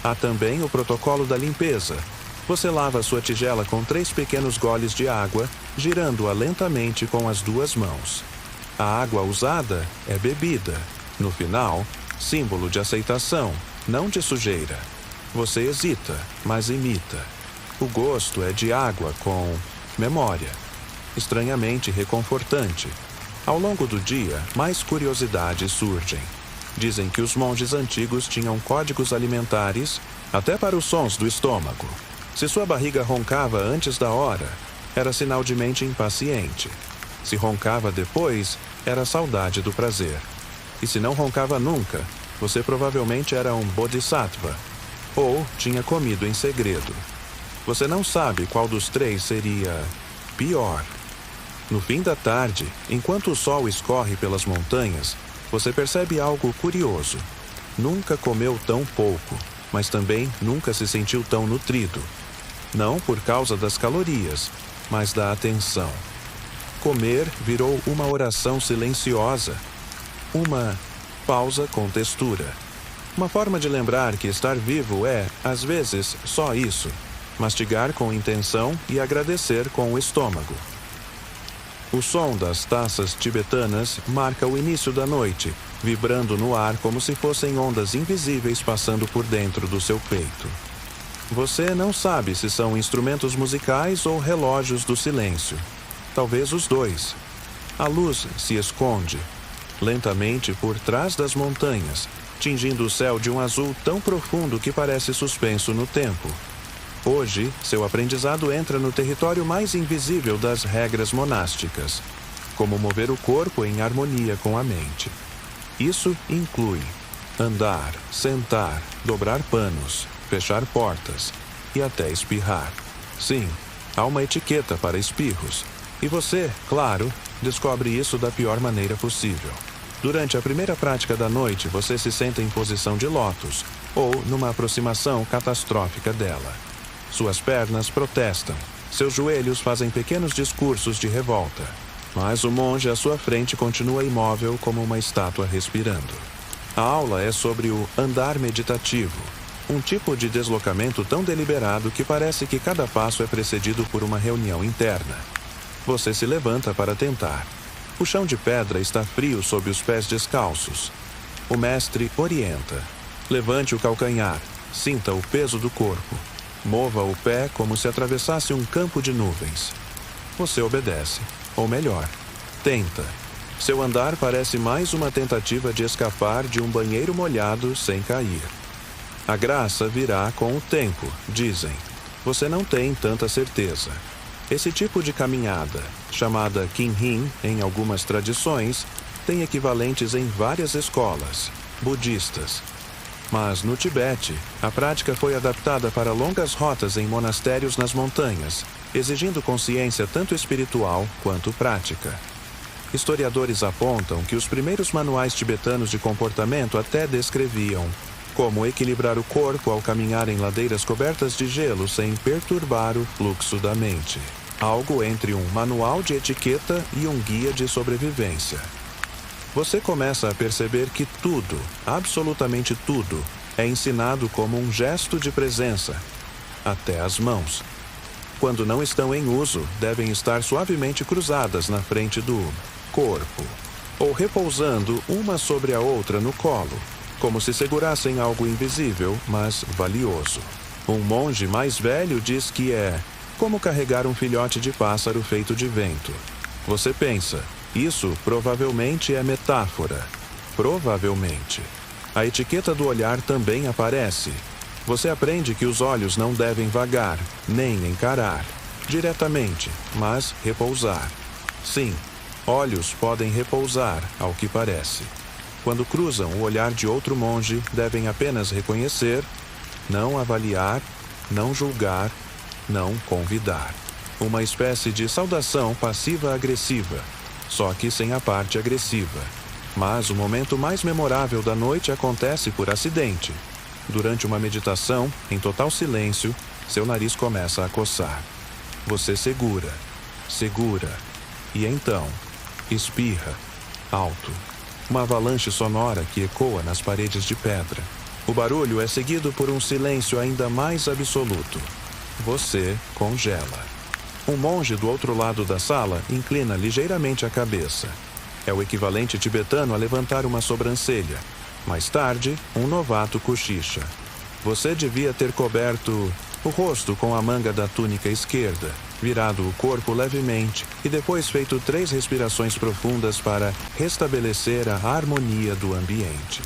Há também o protocolo da limpeza. Você lava sua tigela com 3 pequenos goles de água, girando-a lentamente com as 2 mãos. A água usada é bebida. No final, símbolo de aceitação, não de sujeira. Você hesita, mas imita. O gosto é de água com memória. Estranhamente reconfortante. Ao longo do dia, mais curiosidades surgem. Dizem que os monges antigos tinham códigos alimentares até para os sons do estômago. Se sua barriga roncava antes da hora, era sinal de mente impaciente. Se roncava depois, era saudade do prazer. E se não roncava nunca, você provavelmente era um bodhisattva, ou tinha comido em segredo. Você não sabe qual dos 3 seria pior. No fim da tarde, enquanto o sol escorre pelas montanhas, você percebe algo curioso. Nunca comeu tão pouco, mas também nunca se sentiu tão nutrido. Não por causa das calorias, mas da atenção. Comer virou uma oração silenciosa. Uma pausa com textura. Uma forma de lembrar que estar vivo é, às vezes, só isso. Mastigar com intenção e agradecer com o estômago. O som das taças tibetanas marca o início da noite, vibrando no ar como se fossem ondas invisíveis passando por dentro do seu peito. Você não sabe se são instrumentos musicais ou relógios do silêncio. Talvez os 2. A luz se esconde, lentamente por trás das montanhas, tingindo o céu de um azul tão profundo que parece suspenso no tempo. Hoje, seu aprendizado entra no território mais invisível das regras monásticas, como mover o corpo em harmonia com a mente. Isso inclui andar, sentar, dobrar panos, fechar portas e até espirrar. Sim, há uma etiqueta para espirros. E você, claro, descobre isso da pior maneira possível. Durante a primeira prática da noite, você se senta em posição de lótus, ou numa aproximação catastrófica dela. Suas pernas protestam, seus joelhos fazem pequenos discursos de revolta, mas o monge à sua frente continua imóvel como uma estátua respirando. A aula é sobre o andar meditativo, um tipo de deslocamento tão deliberado que parece que cada passo é precedido por uma reunião interna. Você se levanta para tentar. O chão de pedra está frio sob os pés descalços. O mestre orienta. Levante o calcanhar, sinta o peso do corpo. Mova o pé como se atravessasse um campo de nuvens. Você obedece, ou melhor, tenta. Seu andar parece mais uma tentativa de escapar de um banheiro molhado sem cair. A graça virá com o tempo, dizem. Você não tem tanta certeza. Esse tipo de caminhada, chamada Kinhin em algumas tradições, tem equivalentes em várias escolas budistas. Mas no Tibete, a prática foi adaptada para longas rotas em monastérios nas montanhas, exigindo consciência tanto espiritual quanto prática. Historiadores apontam que os primeiros manuais tibetanos de comportamento até descreviam como equilibrar o corpo ao caminhar em ladeiras cobertas de gelo sem perturbar o fluxo da mente. Algo entre um manual de etiqueta e um guia de sobrevivência. Você começa a perceber que tudo, absolutamente tudo, é ensinado como um gesto de presença, até as mãos. Quando não estão em uso, devem estar suavemente cruzadas na frente do corpo, ou repousando uma sobre a outra no colo, como se segurassem algo invisível, mas valioso. Um monge mais velho diz que é como carregar um filhote de pássaro feito de vento. Você pensa, isso provavelmente é metáfora. Provavelmente. A etiqueta do olhar também aparece. Você aprende que os olhos não devem vagar, nem encarar, diretamente, mas repousar. Sim, olhos podem repousar, ao que parece. Quando cruzam o olhar de outro monge, devem apenas reconhecer, não avaliar, não julgar, não convidar. Uma espécie de saudação passiva-agressiva, só que sem a parte agressiva. Mas o momento mais memorável da noite acontece por acidente. Durante uma meditação, em total silêncio, seu nariz começa a coçar. Você segura, e então, espirra, alto. Uma avalanche sonora que ecoa nas paredes de pedra. O barulho é seguido por um silêncio ainda mais absoluto. Você congela. Um monge do outro lado da sala inclina ligeiramente a cabeça. É o equivalente tibetano a levantar uma sobrancelha. Mais tarde, um novato cochicha. Você devia ter coberto o rosto com a manga da túnica esquerda, virado o corpo levemente e depois feito 3 respirações profundas para restabelecer a harmonia do ambiente.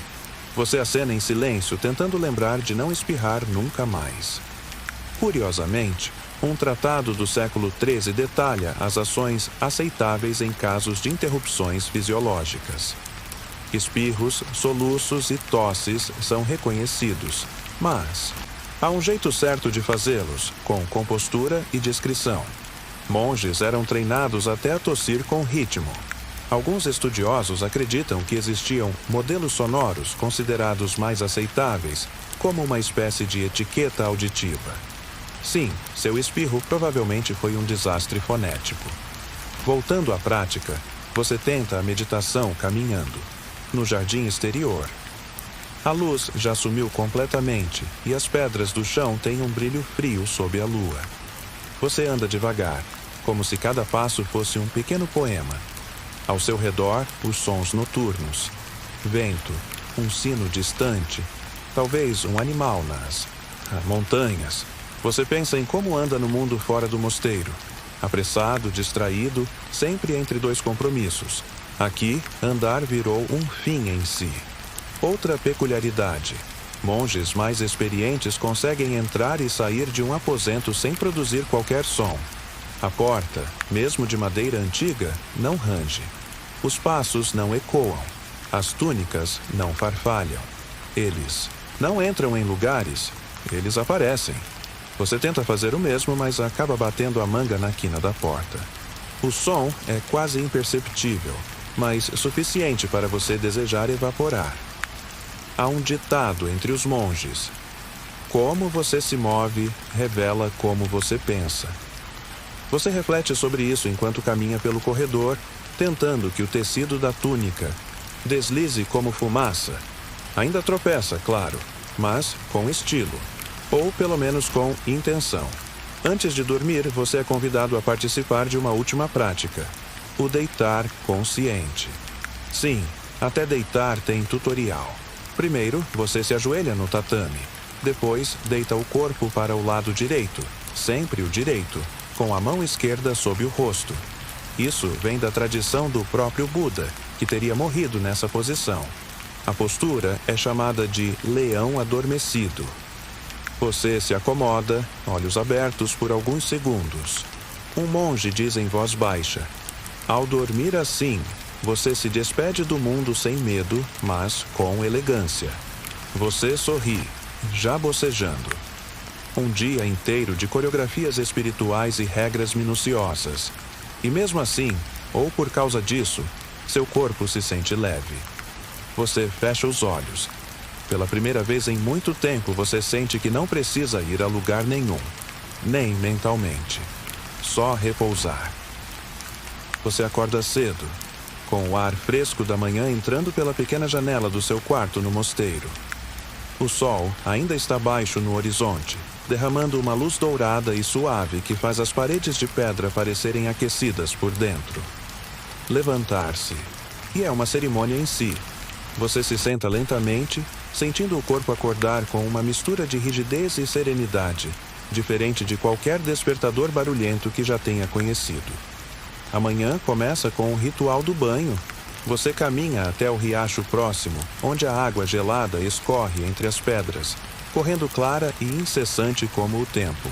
Você acena em silêncio, tentando lembrar de não espirrar nunca mais. Curiosamente, um tratado do século XIII detalha as ações aceitáveis em casos de interrupções fisiológicas. Espirros, soluços e tosses são reconhecidos, mas há um jeito certo de fazê-los, com compostura e discrição. Monges eram treinados até a tossir com ritmo. Alguns estudiosos acreditam que existiam modelos sonoros considerados mais aceitáveis, como uma espécie de etiqueta auditiva. Sim, seu espirro provavelmente foi um desastre fonético. Voltando à prática, você tenta a meditação caminhando, no jardim exterior. A luz já sumiu completamente e as pedras do chão têm um brilho frio sob a lua. Você anda devagar, como se cada passo fosse um pequeno poema. Ao seu redor, os sons noturnos. Vento, um sino distante, talvez um animal nas montanhas. Você pensa em como anda no mundo fora do mosteiro. Apressado, distraído, sempre entre 2 compromissos. Aqui, andar virou um fim em si. Outra peculiaridade. Monges mais experientes conseguem entrar e sair de um aposento sem produzir qualquer som. A porta, mesmo de madeira antiga, não range. Os passos não ecoam. As túnicas não farfalham. Eles não entram em lugares, eles aparecem. Você tenta fazer o mesmo, mas acaba batendo a manga na quina da porta. O som é quase imperceptível, mas suficiente para você desejar evaporar. Há um ditado entre os monges: como você se move revela como você pensa. Você reflete sobre isso enquanto caminha pelo corredor, tentando que o tecido da túnica deslize como fumaça. Ainda tropeça, claro, mas com estilo, ou pelo menos com intenção. Antes de dormir, você é convidado a participar de uma última prática: o deitar consciente. Sim, até deitar tem tutorial. Primeiro, você se ajoelha no tatame. Depois, deita o corpo para o lado direito, sempre o direito, com a mão esquerda sob o rosto. Isso vem da tradição do próprio Buda, que teria morrido nessa posição. A postura é chamada de leão adormecido. Você se acomoda, olhos abertos por alguns segundos. Um monge diz em voz baixa: ao dormir assim, você se despede do mundo sem medo, mas com elegância. Você sorri, já bocejando. Um dia inteiro de coreografias espirituais e regras minuciosas. E mesmo assim, ou por causa disso, seu corpo se sente leve. Você fecha os olhos. Pela primeira vez em muito tempo, você sente que não precisa ir a lugar nenhum, nem mentalmente. Só repousar. Você acorda cedo, com o ar fresco da manhã entrando pela pequena janela do seu quarto no mosteiro. O sol ainda está baixo no horizonte, derramando uma luz dourada e suave que faz as paredes de pedra parecerem aquecidas por dentro. Levantar-se. E é uma cerimônia em si. Você se senta lentamente, sentindo o corpo acordar com uma mistura de rigidez e serenidade, diferente de qualquer despertador barulhento que já tenha conhecido. A manhã começa com o ritual do banho. Você caminha até o riacho próximo, onde a água gelada escorre entre as pedras, correndo clara e incessante como o tempo.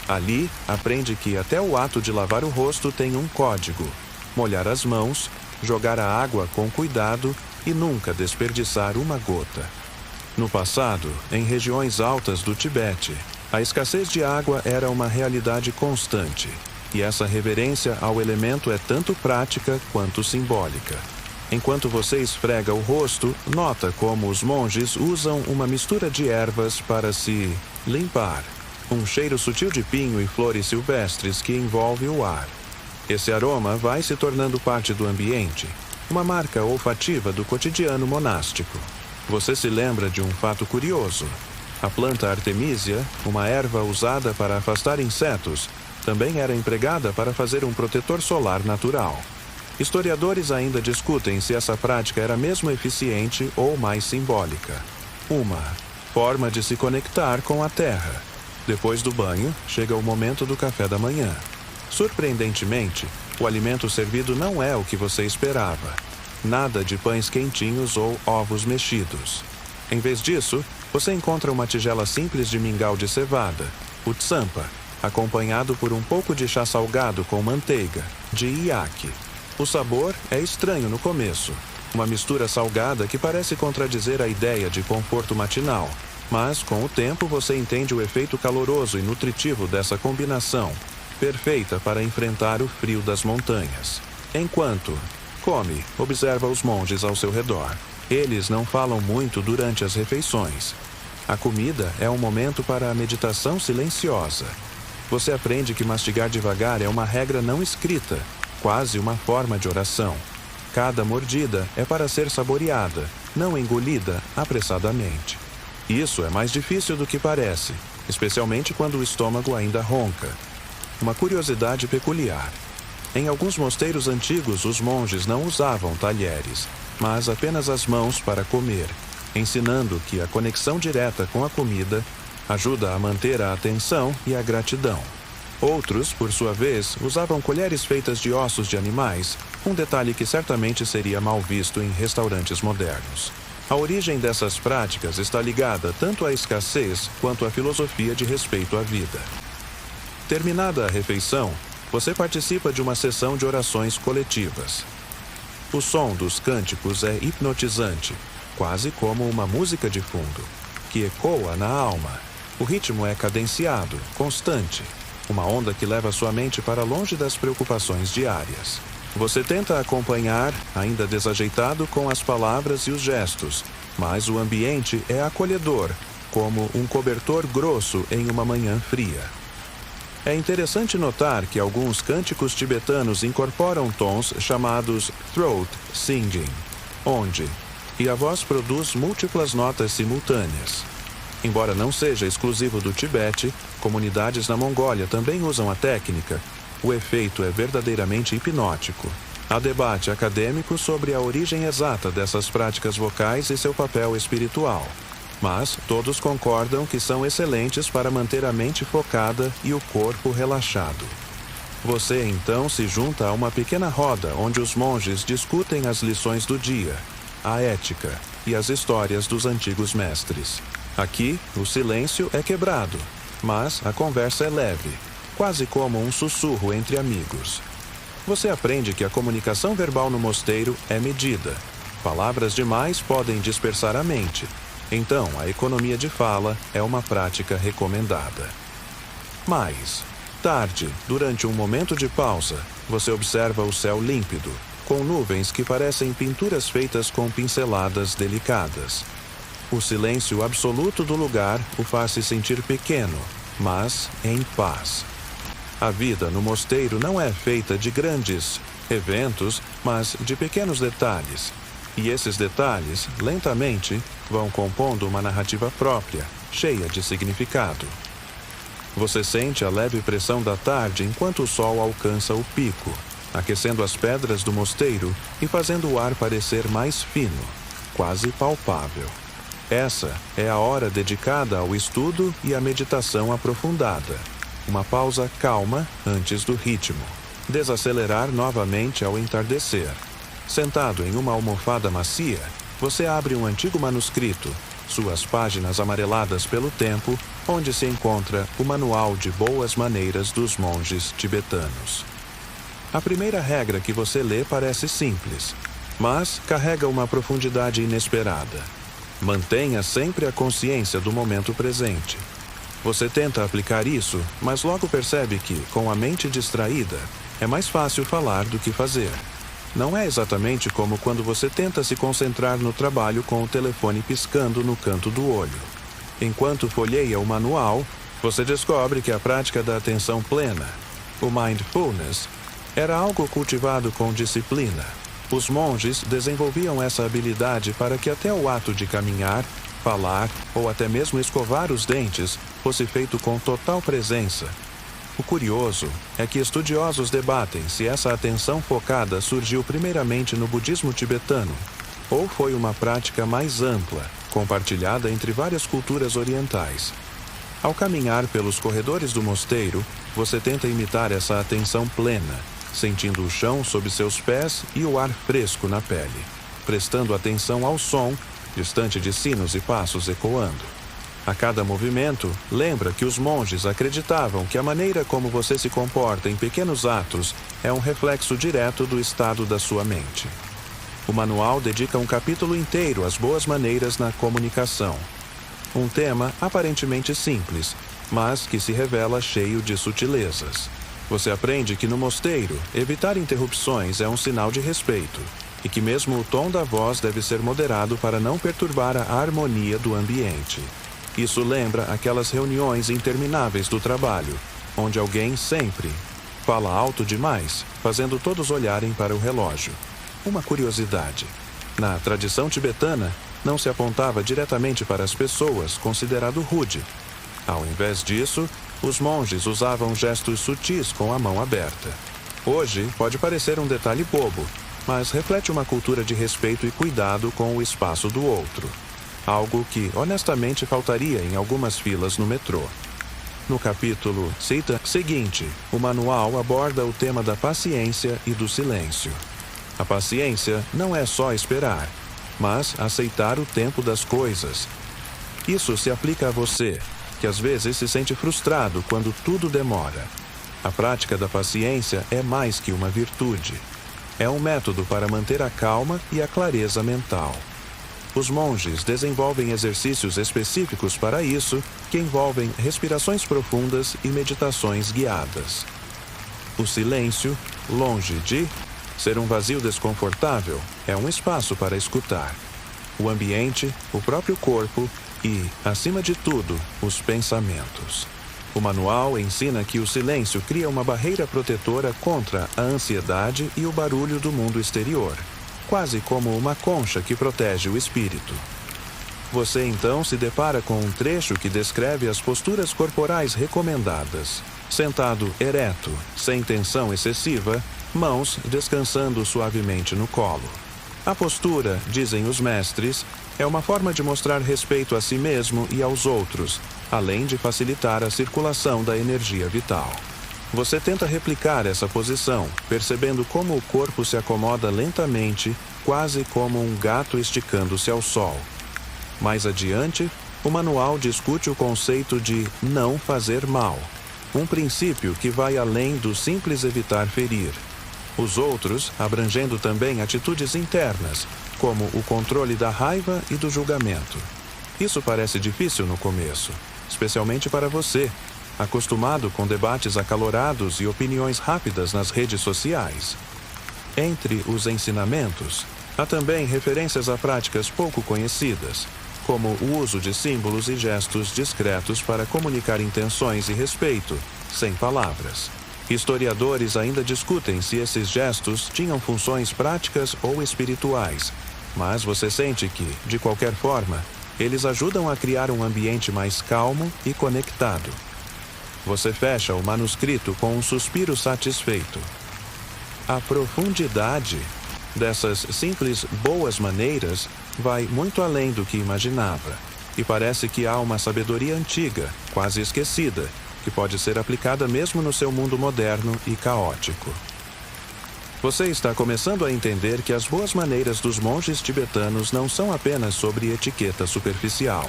Ali, aprende que até o ato de lavar o rosto tem um código: molhar as mãos, jogar a água com cuidado e nunca desperdiçar uma gota. No passado, em regiões altas do Tibete, a escassez de água era uma realidade constante, e essa reverência ao elemento é tanto prática quanto simbólica. Enquanto você esfrega o rosto, nota como os monges usam uma mistura de ervas para se limpar. Um cheiro sutil de pinho e flores silvestres que envolve o ar. Esse aroma vai se tornando parte do ambiente, uma marca olfativa do cotidiano monástico. Você se lembra de um fato curioso. A planta artemisia, uma erva usada para afastar insetos, também era empregada para fazer um protetor solar natural. Historiadores ainda discutem se essa prática era mesmo eficiente ou mais simbólica. Uma forma de se conectar com a terra. Depois do banho, chega o momento do café da manhã. Surpreendentemente, o alimento servido não é o que você esperava. Nada de pães quentinhos ou ovos mexidos. Em vez disso, você encontra uma tigela simples de mingau de cevada, o tsampa, acompanhado por um pouco de chá salgado com manteiga, de iaque. O sabor é estranho no começo, uma mistura salgada que parece contradizer a ideia de conforto matinal, mas com o tempo você entende o efeito caloroso e nutritivo dessa combinação, perfeita para enfrentar o frio das montanhas. Enquanto come, observa os monges ao seu redor. Eles não falam muito durante as refeições. A comida é um momento para a meditação silenciosa. Você aprende que mastigar devagar é uma regra não escrita, quase uma forma de oração. Cada mordida é para ser saboreada, não engolida apressadamente. Isso é mais difícil do que parece, especialmente quando o estômago ainda ronca. Uma curiosidade peculiar. Em alguns mosteiros antigos, os monges não usavam talheres, mas apenas as mãos para comer, ensinando que a conexão direta com a comida ajuda a manter a atenção e a gratidão. Outros, por sua vez, usavam colheres feitas de ossos de animais, um detalhe que certamente seria mal visto em restaurantes modernos. A origem dessas práticas está ligada tanto à escassez quanto à filosofia de respeito à vida. Terminada a refeição, você participa de uma sessão de orações coletivas. O som dos cânticos é hipnotizante. quase como uma música de fundo, que ecoa na alma. O ritmo é cadenciado, constante, uma onda que leva sua mente para longe das preocupações diárias. Você tenta acompanhar, ainda desajeitado com as palavras e os gestos, mas o ambiente é acolhedor, como um cobertor grosso em uma manhã fria. É interessante notar que alguns cânticos tibetanos incorporam tons chamados throat singing, e a voz produz múltiplas notas simultâneas. Embora não seja exclusivo do Tibete, comunidades na Mongólia também usam a técnica. O efeito é verdadeiramente hipnótico. Há debate acadêmico sobre a origem exata dessas práticas vocais e seu papel espiritual, mas todos concordam que são excelentes para manter a mente focada e o corpo relaxado. Você então se junta a uma pequena roda onde os monges discutem as lições do dia, a ética e as histórias dos antigos mestres. Aqui, o silêncio é quebrado, mas a conversa é leve, quase como um sussurro entre amigos. Você aprende que a comunicação verbal no mosteiro é medida. Palavras demais podem dispersar a mente. Então, a economia de fala é uma prática recomendada. Mais tarde, durante um momento de pausa, você observa o céu límpido, com nuvens que parecem pinturas feitas com pinceladas delicadas. O silêncio absoluto do lugar o faz se sentir pequeno, mas em paz. A vida no mosteiro não é feita de grandes eventos, mas de pequenos detalhes. E esses detalhes, lentamente, vão compondo uma narrativa própria, cheia de significado. Você sente a leve pressão da tarde enquanto o sol alcança o pico, aquecendo as pedras do mosteiro e fazendo o ar parecer mais fino, quase palpável. Essa é a hora dedicada ao estudo e à meditação aprofundada. Uma pausa calma antes do ritmo. Desacelerar novamente ao entardecer. Sentado em uma almofada macia, você abre um antigo manuscrito, suas páginas amareladas pelo tempo, onde se encontra o Manual de Boas Maneiras dos Monges Tibetanos. A primeira regra que você lê parece simples, mas carrega uma profundidade inesperada. Mantenha sempre a consciência do momento presente. Você tenta aplicar isso, mas logo percebe que, com a mente distraída, é mais fácil falar do que fazer. Não é exatamente como quando você tenta se concentrar no trabalho com o telefone piscando no canto do olho. Enquanto folheia o manual, você descobre que a prática da atenção plena, o mindfulness, era algo cultivado com disciplina. Os monges desenvolviam essa habilidade para que até o ato de caminhar, falar ou até mesmo escovar os dentes fosse feito com total presença. O curioso é que estudiosos debatem se essa atenção focada surgiu primeiramente no budismo tibetano, ou foi uma prática mais ampla, compartilhada entre várias culturas orientais. Ao caminhar pelos corredores do mosteiro, você tenta imitar essa atenção plena, sentindo o chão sob seus pés e o ar fresco na pele, prestando atenção ao som, distante de sinos e passos ecoando. A cada movimento, lembra que os monges acreditavam que a maneira como você se comporta em pequenos atos é um reflexo direto do estado da sua mente. O manual dedica um capítulo inteiro às boas maneiras na comunicação. Um tema aparentemente simples, mas que se revela cheio de sutilezas. Você aprende que no mosteiro, evitar interrupções é um sinal de respeito, e que mesmo o tom da voz deve ser moderado para não perturbar a harmonia do ambiente. Isso lembra aquelas reuniões intermináveis do trabalho, onde alguém sempre fala alto demais, fazendo todos olharem para o relógio. Uma curiosidade: na tradição tibetana, não se apontava diretamente para as pessoas, considerado rude. Ao invés disso, os monges usavam gestos sutis com a mão aberta. Hoje, pode parecer um detalhe bobo, mas reflete uma cultura de respeito e cuidado com o espaço do outro. Algo que, honestamente, faltaria em algumas filas no metrô. No capítulo seguinte, o manual aborda o tema da paciência e do silêncio. A paciência não é só esperar, mas aceitar o tempo das coisas. Isso se aplica a você, que às vezes se sente frustrado quando tudo demora. A prática da paciência é mais que uma virtude. É um método para manter a calma e a clareza mental. os monges desenvolvem exercícios específicos para isso, que envolvem respirações profundas e meditações guiadas. O silêncio, longe de ser um vazio desconfortável, é um espaço para escutar. O ambiente, o próprio corpo e, acima de tudo, os pensamentos. O manual ensina que o silêncio cria uma barreira protetora contra a ansiedade e o barulho do mundo exterior, quase como uma concha que protege o espírito. Você então se depara com um trecho que descreve as posturas corporais recomendadas. Sentado ereto, sem tensão excessiva, mãos descansando suavemente no colo. A postura, dizem os mestres, é uma forma de mostrar respeito a si mesmo e aos outros, além de facilitar a circulação da energia vital. Você tenta replicar essa posição, percebendo como o corpo se acomoda lentamente, quase como um gato esticando-se ao sol. Mais adiante, o manual discute o conceito de não fazer mal, um princípio que vai além do simples evitar ferir. Os outros, abrangendo também atitudes internas, como o controle da raiva e do julgamento. Isso parece difícil no começo, especialmente para você, acostumado com debates acalorados e opiniões rápidas nas redes sociais. Entre os ensinamentos, há também referências a práticas pouco conhecidas, como o uso de símbolos e gestos discretos para comunicar intenções e respeito, sem palavras. Historiadores ainda discutem se esses gestos tinham funções práticas ou espirituais, mas você sente que, de qualquer forma, eles ajudam a criar um ambiente mais calmo e conectado. Você fecha o manuscrito com um suspiro satisfeito. A profundidade dessas simples boas maneiras vai muito além do que imaginava, e parece que há uma sabedoria antiga, quase esquecida, que pode ser aplicada mesmo no seu mundo moderno e caótico. Você está começando a entender que as boas maneiras dos monges tibetanos não são apenas sobre etiqueta superficial.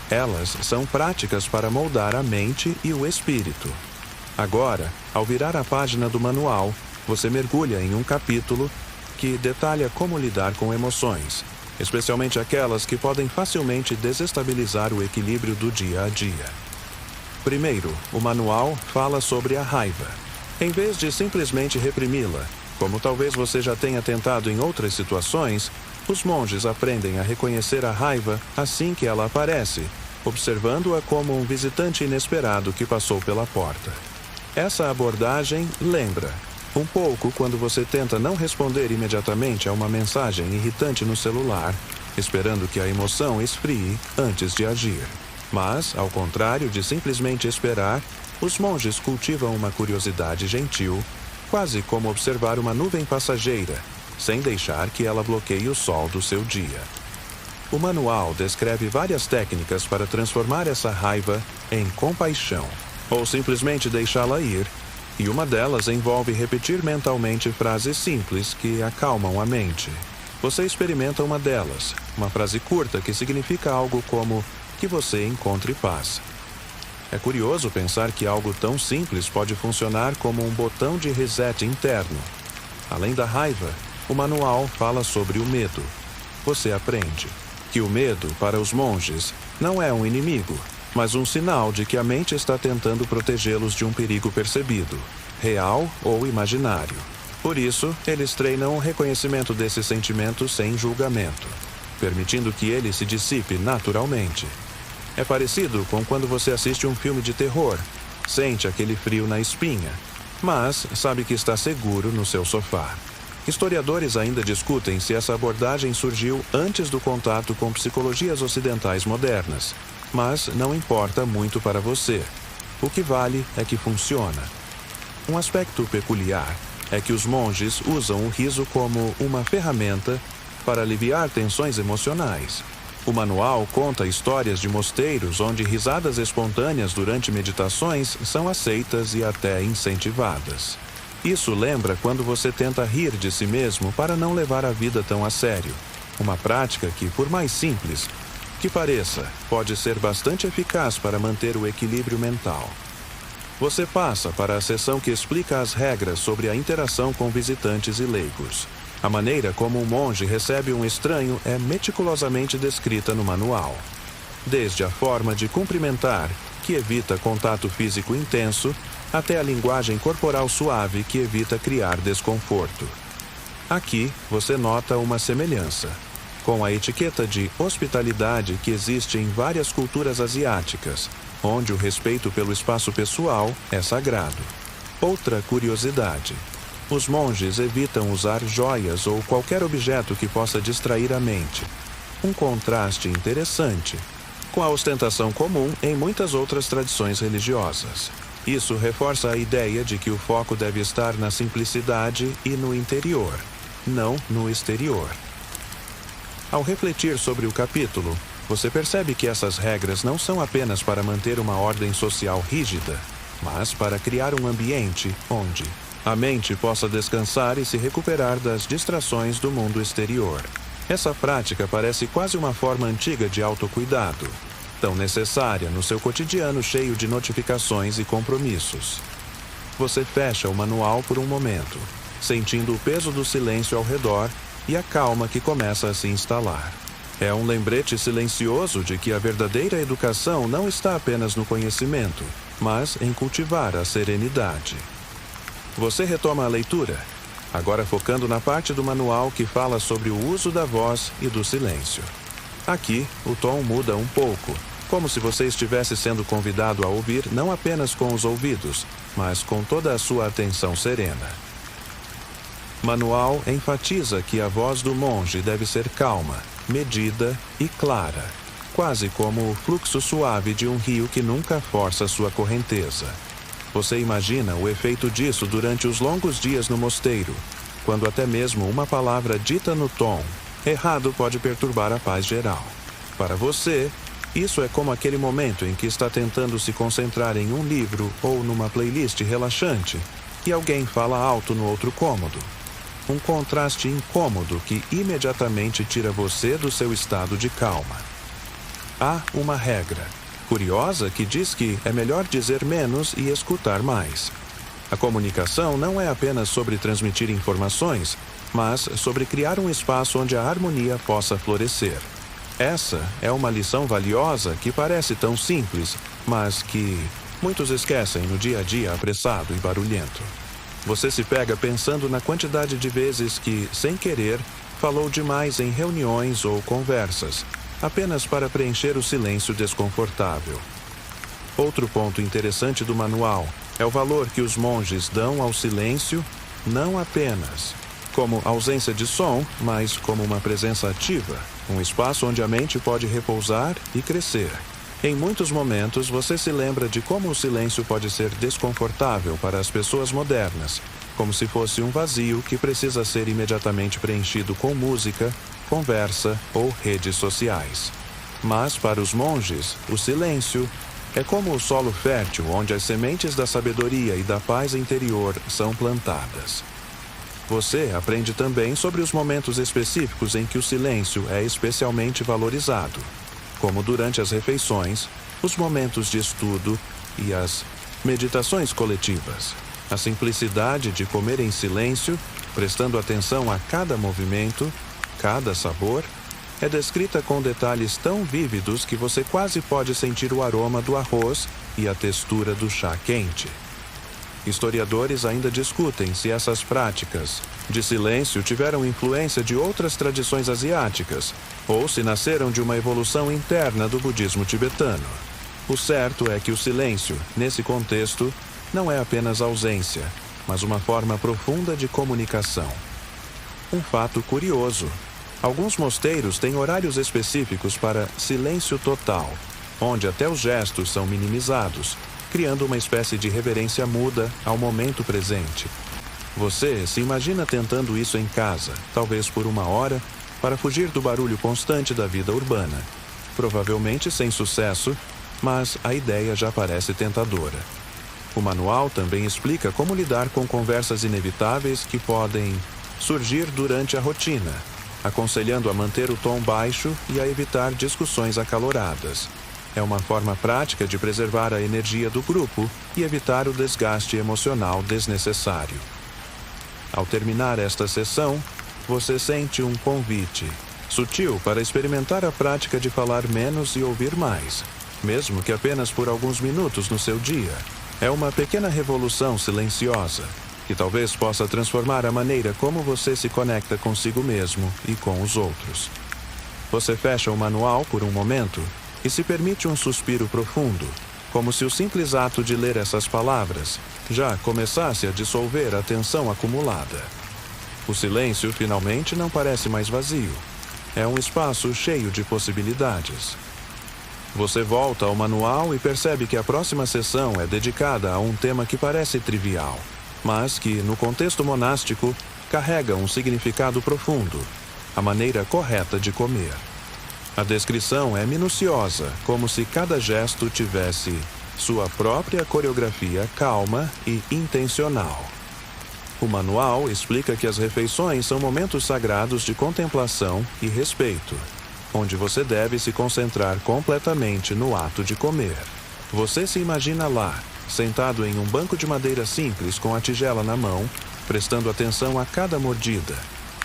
Elas são práticas para moldar a mente e o espírito. Agora, ao virar a página do manual, você mergulha em um capítulo que detalha como lidar com emoções, especialmente aquelas que podem facilmente desestabilizar o equilíbrio do dia a dia. Primeiro, o manual fala sobre a raiva. Em vez de simplesmente reprimi-la, como talvez você já tenha tentado em outras situações, os monges aprendem a reconhecer a raiva assim que ela aparece, observando-a como um visitante inesperado que passou pela porta. Essa abordagem lembra um pouco quando você tenta não responder imediatamente a uma mensagem irritante no celular, esperando que a emoção esfrie antes de agir. Mas, ao contrário de simplesmente esperar, os monges cultivam uma curiosidade gentil, quase como observar uma nuvem passageira, sem deixar que ela bloqueie o sol do seu dia. O manual descreve várias técnicas para transformar essa raiva em compaixão, ou simplesmente deixá-la ir, e uma delas envolve repetir mentalmente frases simples que acalmam a mente. Você experimenta uma delas, uma frase curta que significa algo como que você encontre paz. É curioso pensar que algo tão simples pode funcionar como um botão de reset interno. Além da raiva, o manual fala sobre o medo. Você aprende que o medo, para os monges, não é um inimigo, mas um sinal de que a mente está tentando protegê-los de um perigo percebido, real ou imaginário. Por isso, eles treinam o reconhecimento desse sentimento sem julgamento, permitindo que ele se dissipe naturalmente. É parecido com quando você assiste um filme de terror, sente aquele frio na espinha, mas sabe que está seguro no seu sofá. Historiadores ainda discutem se essa abordagem surgiu antes do contato com psicologias ocidentais modernas, mas não importa muito para você. O que vale é que funciona. Um aspecto peculiar é que os monges usam o riso como uma ferramenta para aliviar tensões emocionais. O manual conta histórias de mosteiros onde risadas espontâneas durante meditações são aceitas e até incentivadas. Isso lembra quando você tenta rir de si mesmo para não levar a vida tão a sério. Uma prática que, por mais simples que pareça, pode ser bastante eficaz para manter o equilíbrio mental. Você passa para a seção que explica as regras sobre a interação com visitantes e leigos. A maneira como um monge recebe um estranho é meticulosamente descrita no manual. Desde a forma de cumprimentar, que evita contato físico intenso, até a linguagem corporal suave que evita criar desconforto. Aqui você nota uma semelhança com a etiqueta de hospitalidade que existe em várias culturas asiáticas, onde o respeito pelo espaço pessoal é sagrado. Outra curiosidade: os monges evitam usar joias ou qualquer objeto que possa distrair a mente. Um contraste interessante com a ostentação comum em muitas outras tradições religiosas. Isso reforça a ideia de que o foco deve estar na simplicidade e no interior, não no exterior. Ao refletir sobre o capítulo, você percebe que essas regras não são apenas para manter uma ordem social rígida, mas para criar um ambiente onde a mente possa descansar e se recuperar das distrações do mundo exterior. Essa prática parece quase uma forma antiga de autocuidado, tão necessária no seu cotidiano cheio de notificações e compromissos. Você fecha o manual por um momento, sentindo o peso do silêncio ao redor e a calma que começa a se instalar. É um lembrete silencioso de que a verdadeira educação não está apenas no conhecimento, mas em cultivar a serenidade. Você retoma a leitura, agora focando na parte do manual que fala sobre o uso da voz e do silêncio. Aqui, o tom muda um pouco, como se você estivesse sendo convidado a ouvir não apenas com os ouvidos, mas com toda a sua atenção serena. Manual enfatiza que a voz do monge deve ser calma, medida e clara, quase como o fluxo suave de um rio que nunca força sua correnteza. Você imagina o efeito disso durante os longos dias no mosteiro, quando até mesmo uma palavra dita no tom errado pode perturbar a paz geral. Para você, isso é como aquele momento em que está tentando se concentrar em um livro ou numa playlist relaxante e alguém fala alto no outro cômodo. Um contraste incômodo que imediatamente tira você do seu estado de calma. Há uma regra curiosa que diz que é melhor dizer menos e escutar mais. A comunicação não é apenas sobre transmitir informações, mas sobre criar um espaço onde a harmonia possa florescer. Essa é uma lição valiosa que parece tão simples, mas que muitos esquecem no dia a dia apressado e barulhento. Você se pega pensando na quantidade de vezes que, sem querer, falou demais em reuniões ou conversas, apenas para preencher o silêncio desconfortável. Outro ponto interessante do manual é o valor que os monges dão ao silêncio, não apenas como ausência de som, mas como uma presença ativa, um espaço onde a mente pode repousar e crescer. Em muitos momentos, você se lembra de como o silêncio pode ser desconfortável para as pessoas modernas, como se fosse um vazio que precisa ser imediatamente preenchido com música, conversa ou redes sociais. Mas, para os monges, o silêncio é como o solo fértil onde as sementes da sabedoria e da paz interior são plantadas. Você aprende também sobre os momentos específicos em que o silêncio é especialmente valorizado, como durante as refeições, os momentos de estudo e as meditações coletivas. A simplicidade de comer em silêncio, prestando atenção a cada movimento, cada sabor, é descrita com detalhes tão vívidos que você quase pode sentir o aroma do arroz e a textura do chá quente. Historiadores ainda discutem se essas práticas de silêncio tiveram influência de outras tradições asiáticas ou se nasceram de uma evolução interna do budismo tibetano. O certo é que o silêncio, nesse contexto, não é apenas ausência, mas uma forma profunda de comunicação. Um fato curioso: alguns mosteiros têm horários específicos para silêncio total, onde até os gestos são minimizados, criando uma espécie de reverência muda ao momento presente. Você se imagina tentando isso em casa, talvez por 1 hora, para fugir do barulho constante da vida urbana. Provavelmente sem sucesso, mas a ideia já parece tentadora. O manual também explica como lidar com conversas inevitáveis que podem surgir durante a rotina, aconselhando a manter o tom baixo e a evitar discussões acaloradas. É uma forma prática de preservar a energia do grupo e evitar o desgaste emocional desnecessário. Ao terminar esta sessão, você sente um convite, sutil, para experimentar a prática de falar menos e ouvir mais, mesmo que apenas por alguns minutos no seu dia. É uma pequena revolução silenciosa, que talvez possa transformar a maneira como você se conecta consigo mesmo e com os outros. Você fecha o manual por um momento e se permite um suspiro profundo, como se o simples ato de ler essas palavras já começasse a dissolver a tensão acumulada. O silêncio finalmente não parece mais vazio. É um espaço cheio de possibilidades. Você volta ao manual e percebe que a próxima sessão é dedicada a um tema que parece trivial, mas que, no contexto monástico, carrega um significado profundo: a maneira correta de comer. A descrição é minuciosa, como se cada gesto tivesse sua própria coreografia calma e intencional. O manual explica que as refeições são momentos sagrados de contemplação e respeito, onde você deve se concentrar completamente no ato de comer. Você se imagina lá, sentado em um banco de madeira simples com a tigela na mão, prestando atenção a cada mordida.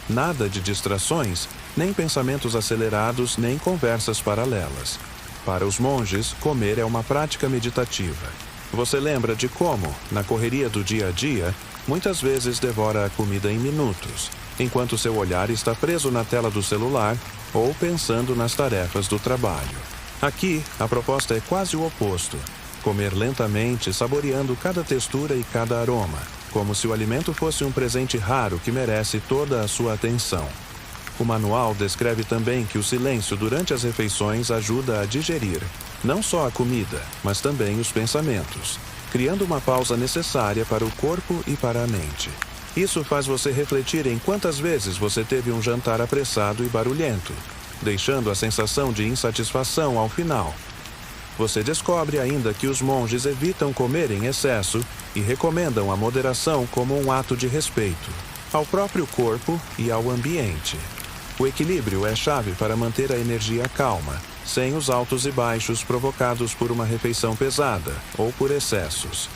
Nada de distrações, nem pensamentos acelerados, nem conversas paralelas. Para os monges, comer é uma prática meditativa. Você lembra de como, na correria do dia a dia, muitas vezes devora a comida em minutos, enquanto seu olhar está preso na tela do celular ou pensando nas tarefas do trabalho. Aqui, a proposta é quase o oposto: comer lentamente, saboreando cada textura e cada aroma, como se o alimento fosse um presente raro que merece toda a sua atenção. O manual descreve também que o silêncio durante as refeições ajuda a digerir não só a comida, mas também os pensamentos, criando uma pausa necessária para o corpo e para a mente. Isso faz você refletir em quantas vezes você teve um jantar apressado e barulhento, deixando a sensação de insatisfação ao final. Você descobre ainda que os monges evitam comer em excesso e recomendam a moderação como um ato de respeito ao próprio corpo e ao ambiente. O equilíbrio é chave para manter a energia calma, sem os altos e baixos provocados por uma refeição pesada ou por excessos.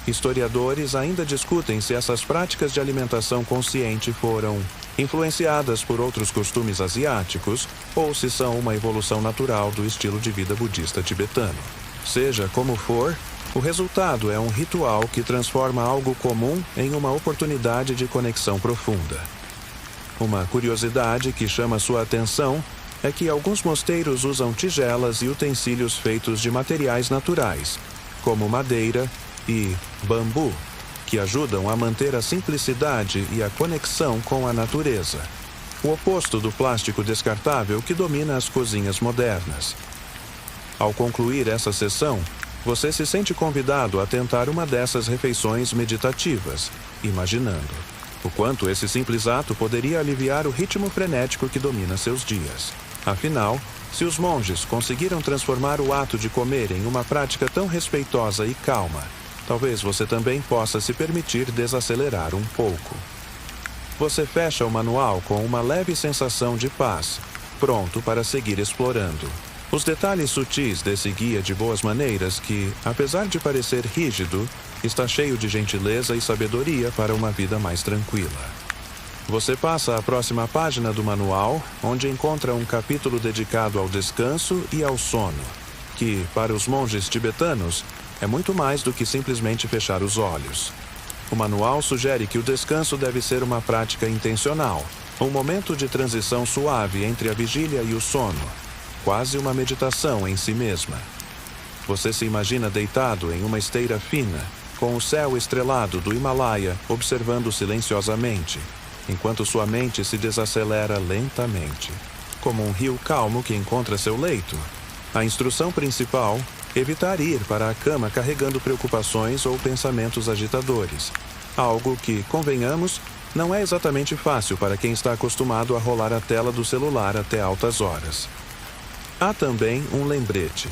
Historiadores ainda discutem se essas práticas de alimentação consciente foram influenciadas por outros costumes asiáticos ou se são uma evolução natural do estilo de vida budista tibetano. Seja como for, o resultado é um ritual que transforma algo comum em uma oportunidade de conexão profunda. Uma curiosidade que chama sua atenção é que alguns mosteiros usam tigelas e utensílios feitos de materiais naturais, como madeira e bambu, que ajudam a manter a simplicidade e a conexão com a natureza, o oposto do plástico descartável que domina as cozinhas modernas. Ao concluir essa sessão, você se sente convidado a tentar uma dessas refeições meditativas, imaginando o quanto esse simples ato poderia aliviar o ritmo frenético que domina seus dias. Afinal, se os monges conseguiram transformar o ato de comer em uma prática tão respeitosa e calma, talvez você também possa se permitir desacelerar um pouco. Você fecha o manual com uma leve sensação de paz, pronto para seguir explorando os detalhes sutis desse guia de boas maneiras que, apesar de parecer rígido, está cheio de gentileza e sabedoria para uma vida mais tranquila. Você passa à próxima página do manual, onde encontra um capítulo dedicado ao descanso e ao sono, que, para os monges tibetanos, é muito mais do que simplesmente fechar os olhos. O manual sugere que o descanso deve ser uma prática intencional, um momento de transição suave entre a vigília e o sono, quase uma meditação em si mesma. Você se imagina deitado em uma esteira fina, com o céu estrelado do Himalaia observando silenciosamente, enquanto sua mente se desacelera lentamente, como um rio calmo que encontra seu leito. A instrução principal: evitar ir para a cama carregando preocupações ou pensamentos agitadores, algo que, convenhamos, não é exatamente fácil para quem está acostumado a rolar a tela do celular até altas horas. Há também um lembrete.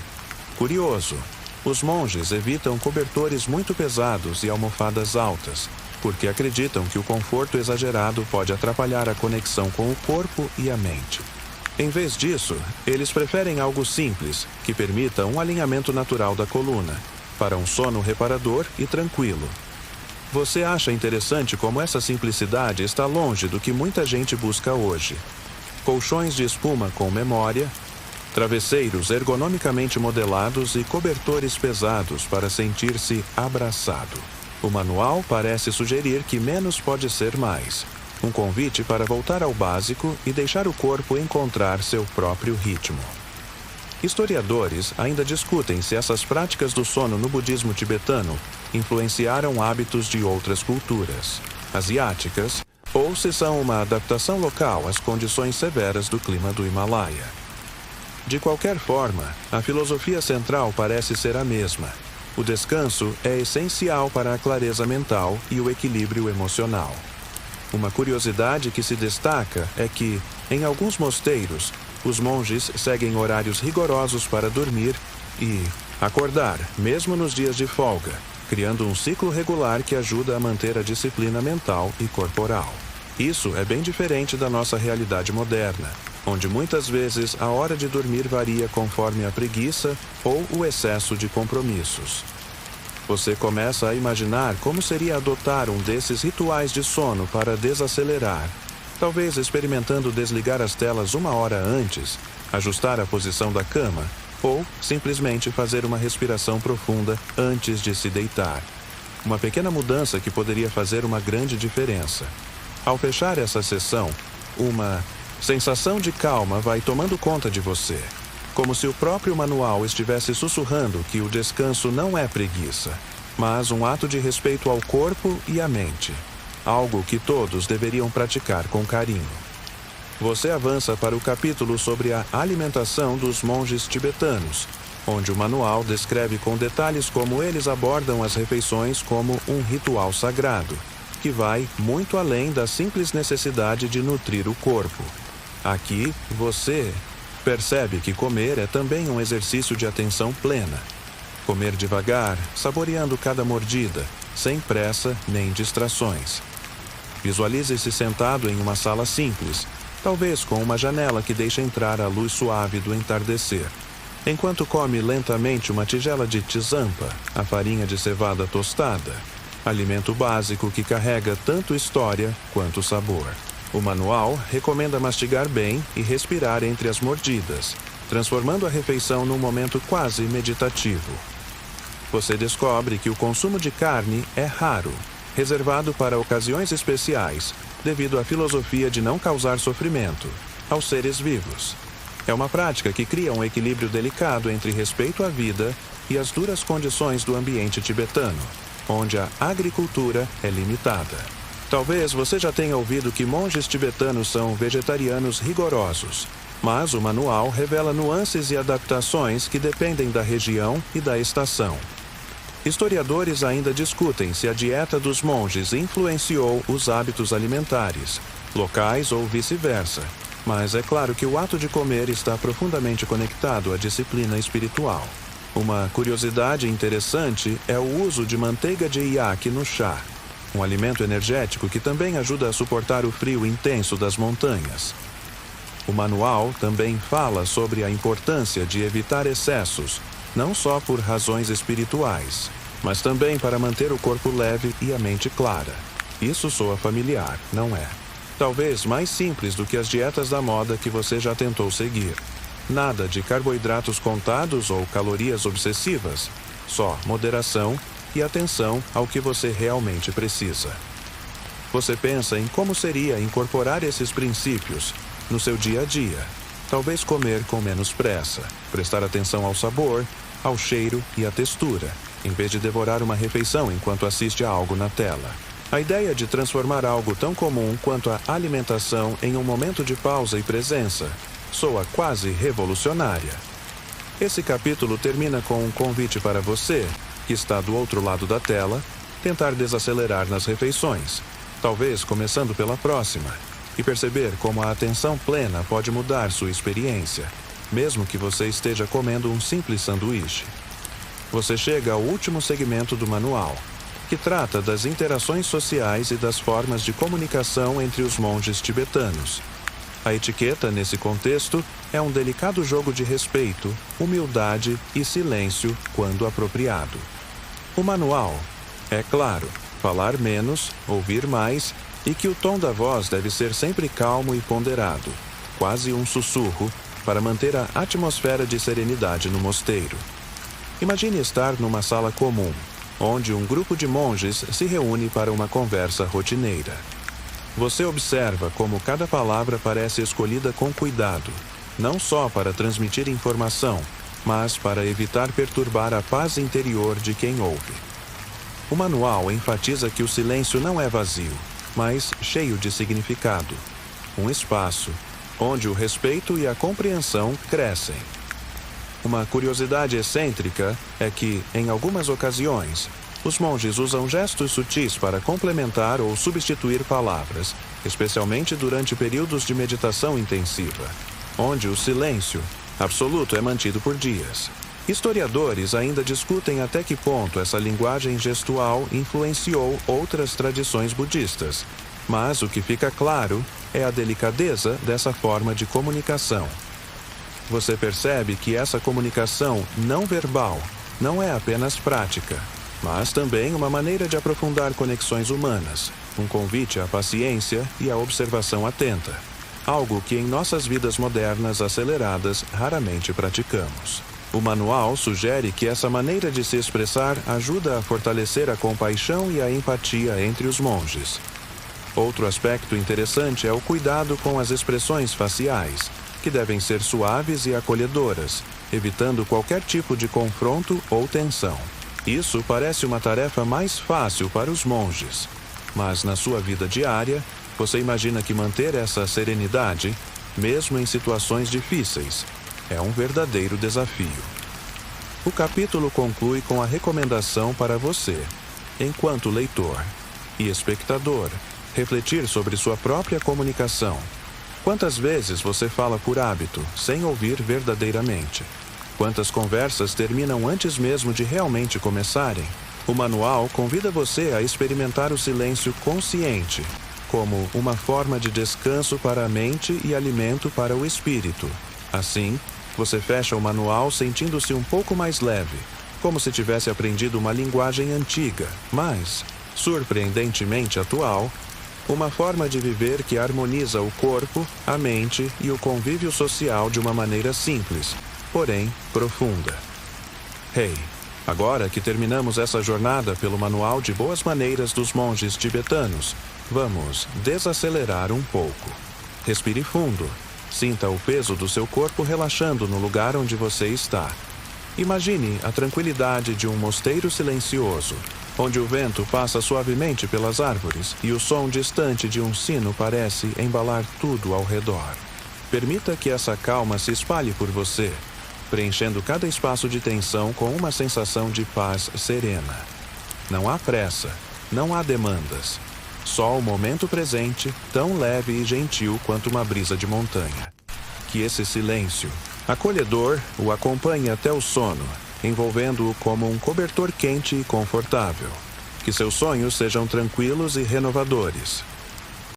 Curioso, os monges evitam cobertores muito pesados e almofadas altas, porque acreditam que o conforto exagerado pode atrapalhar a conexão com o corpo e a mente. Em vez disso, eles preferem algo simples, que permita um alinhamento natural da coluna, para um sono reparador e tranquilo. Você acha interessante como essa simplicidade está longe do que muita gente busca hoje. Colchões de espuma com memória, travesseiros ergonomicamente modelados e cobertores pesados para sentir-se abraçado. O manual parece sugerir que menos pode ser mais. Um convite para voltar ao básico e deixar o corpo encontrar seu próprio ritmo. Historiadores ainda discutem se essas práticas do sono no budismo tibetano influenciaram hábitos de outras culturas, asiáticas, ou se são uma adaptação local às condições severas do clima do Himalaia. De qualquer forma, a filosofia central parece ser a mesma. O descanso é essencial para a clareza mental e o equilíbrio emocional. Uma curiosidade que se destaca é que, em alguns mosteiros, os monges seguem horários rigorosos para dormir e acordar, mesmo nos dias de folga, criando um ciclo regular que ajuda a manter a disciplina mental e corporal. Isso é bem diferente da nossa realidade moderna, onde muitas vezes a hora de dormir varia conforme a preguiça ou o excesso de compromissos. Você começa a imaginar como seria adotar um desses rituais de sono para desacelerar, talvez experimentando desligar as telas 1 hora antes, ajustar a posição da cama ou simplesmente fazer uma respiração profunda antes de se deitar. Uma pequena mudança que poderia fazer uma grande diferença. Ao fechar essa sessão, uma sensação de calma vai tomando conta de você, como se o próprio manual estivesse sussurrando que o descanso não é preguiça, mas um ato de respeito ao corpo e à mente. Algo que todos deveriam praticar com carinho. Você avança para o capítulo sobre a alimentação dos monges tibetanos, onde o manual descreve com detalhes como eles abordam as refeições como um ritual sagrado, que vai muito além da simples necessidade de nutrir o corpo. Aqui, você percebe que comer é também um exercício de atenção plena. Comer devagar, saboreando cada mordida, sem pressa nem distrações. Visualize-se sentado em uma sala simples, talvez com uma janela que deixe entrar a luz suave do entardecer, enquanto come lentamente uma tigela de tizampa, a farinha de cevada tostada, alimento básico que carrega tanto história quanto sabor. O manual recomenda mastigar bem e respirar entre as mordidas, transformando a refeição num momento quase meditativo. Você descobre que o consumo de carne é raro, reservado para ocasiões especiais, devido à filosofia de não causar sofrimento aos seres vivos. É uma prática que cria um equilíbrio delicado entre respeito à vida e as duras condições do ambiente tibetano, onde a agricultura é limitada. Talvez você já tenha ouvido que monges tibetanos são vegetarianos rigorosos, mas o manual revela nuances e adaptações que dependem da região e da estação. Historiadores ainda discutem se a dieta dos monges influenciou os hábitos alimentares, locais ou vice-versa, mas é claro que o ato de comer está profundamente conectado à disciplina espiritual. Uma curiosidade interessante é o uso de manteiga de iaque no chá, um alimento energético que também ajuda a suportar o frio intenso das montanhas. O manual também fala sobre a importância de evitar excessos, não só por razões espirituais, mas também para manter o corpo leve e a mente clara. Isso soa familiar, não é? Talvez mais simples do que as dietas da moda que você já tentou seguir. Nada de carboidratos contados ou calorias obsessivas, só moderação e atenção ao que você realmente precisa. Você pensa em como seria incorporar esses princípios no seu dia a dia. Talvez comer com menos pressa, prestar atenção ao sabor, ao cheiro e à textura, em vez de devorar uma refeição enquanto assiste a algo na tela. A ideia de transformar algo tão comum quanto a alimentação em um momento de pausa e presença soa quase revolucionária. Esse capítulo termina com um convite para você, que está do outro lado da tela, tentar desacelerar nas refeições, talvez começando pela próxima, e perceber como a atenção plena pode mudar sua experiência, mesmo que você esteja comendo um simples sanduíche. Você chega ao último segmento do manual, que trata das interações sociais e das formas de comunicação entre os monges tibetanos. A etiqueta, nesse contexto, é um delicado jogo de respeito, humildade e silêncio quando apropriado. O manual, é claro, falar menos, ouvir mais e que o tom da voz deve ser sempre calmo e ponderado, quase um sussurro, para manter a atmosfera de serenidade no mosteiro. Imagine estar numa sala comum, onde um grupo de monges se reúne para uma conversa rotineira. Você observa como cada palavra parece escolhida com cuidado, não só para transmitir informação, mas para evitar perturbar a paz interior de quem ouve. O manual enfatiza que o silêncio não é vazio, mas cheio de significado. Um espaço onde o respeito e a compreensão crescem. Uma curiosidade excêntrica é que, em algumas ocasiões, os monges usam gestos sutis para complementar ou substituir palavras, especialmente durante períodos de meditação intensiva, onde o silêncio absoluto é mantido por dias. Historiadores ainda discutem até que ponto essa linguagem gestual influenciou outras tradições budistas, mas o que fica claro é a delicadeza dessa forma de comunicação. Você percebe que essa comunicação não verbal não é apenas prática, mas também uma maneira de aprofundar conexões humanas, um convite à paciência e à observação atenta, algo que em nossas vidas modernas aceleradas raramente praticamos. O manual sugere que essa maneira de se expressar ajuda a fortalecer a compaixão e a empatia entre os monges. Outro aspecto interessante é o cuidado com as expressões faciais, que devem ser suaves e acolhedoras, evitando qualquer tipo de confronto ou tensão. Isso parece uma tarefa mais fácil para os monges, mas na sua vida diária, você imagina que manter essa serenidade, mesmo em situações difíceis, é um verdadeiro desafio. O capítulo conclui com a recomendação para você, enquanto leitor e espectador, refletir sobre sua própria comunicação. Quantas vezes você fala por hábito, sem ouvir verdadeiramente? Quantas conversas terminam antes mesmo de realmente começarem? O manual convida você a experimentar o silêncio consciente, como uma forma de descanso para a mente e alimento para o espírito. Assim, você fecha o manual sentindo-se um pouco mais leve, como se tivesse aprendido uma linguagem antiga, mas, surpreendentemente atual, uma forma de viver que harmoniza o corpo, a mente e o convívio social de uma maneira simples, porém profunda. Hey, agora que terminamos essa jornada pelo Manual de Boas Maneiras dos Monges Tibetanos, vamos desacelerar um pouco. Respire fundo. Sinta o peso do seu corpo relaxando no lugar onde você está. Imagine a tranquilidade de um mosteiro silencioso, onde o vento passa suavemente pelas árvores e o som distante de um sino parece embalar tudo ao redor. Permita que essa calma se espalhe por você, preenchendo cada espaço de tensão com uma sensação de paz serena. Não há pressa, não há demandas. Só o momento presente, tão leve e gentil quanto uma brisa de montanha. Que esse silêncio acolhedor o acompanhe até o sono, envolvendo-o como um cobertor quente e confortável. Que seus sonhos sejam tranquilos e renovadores.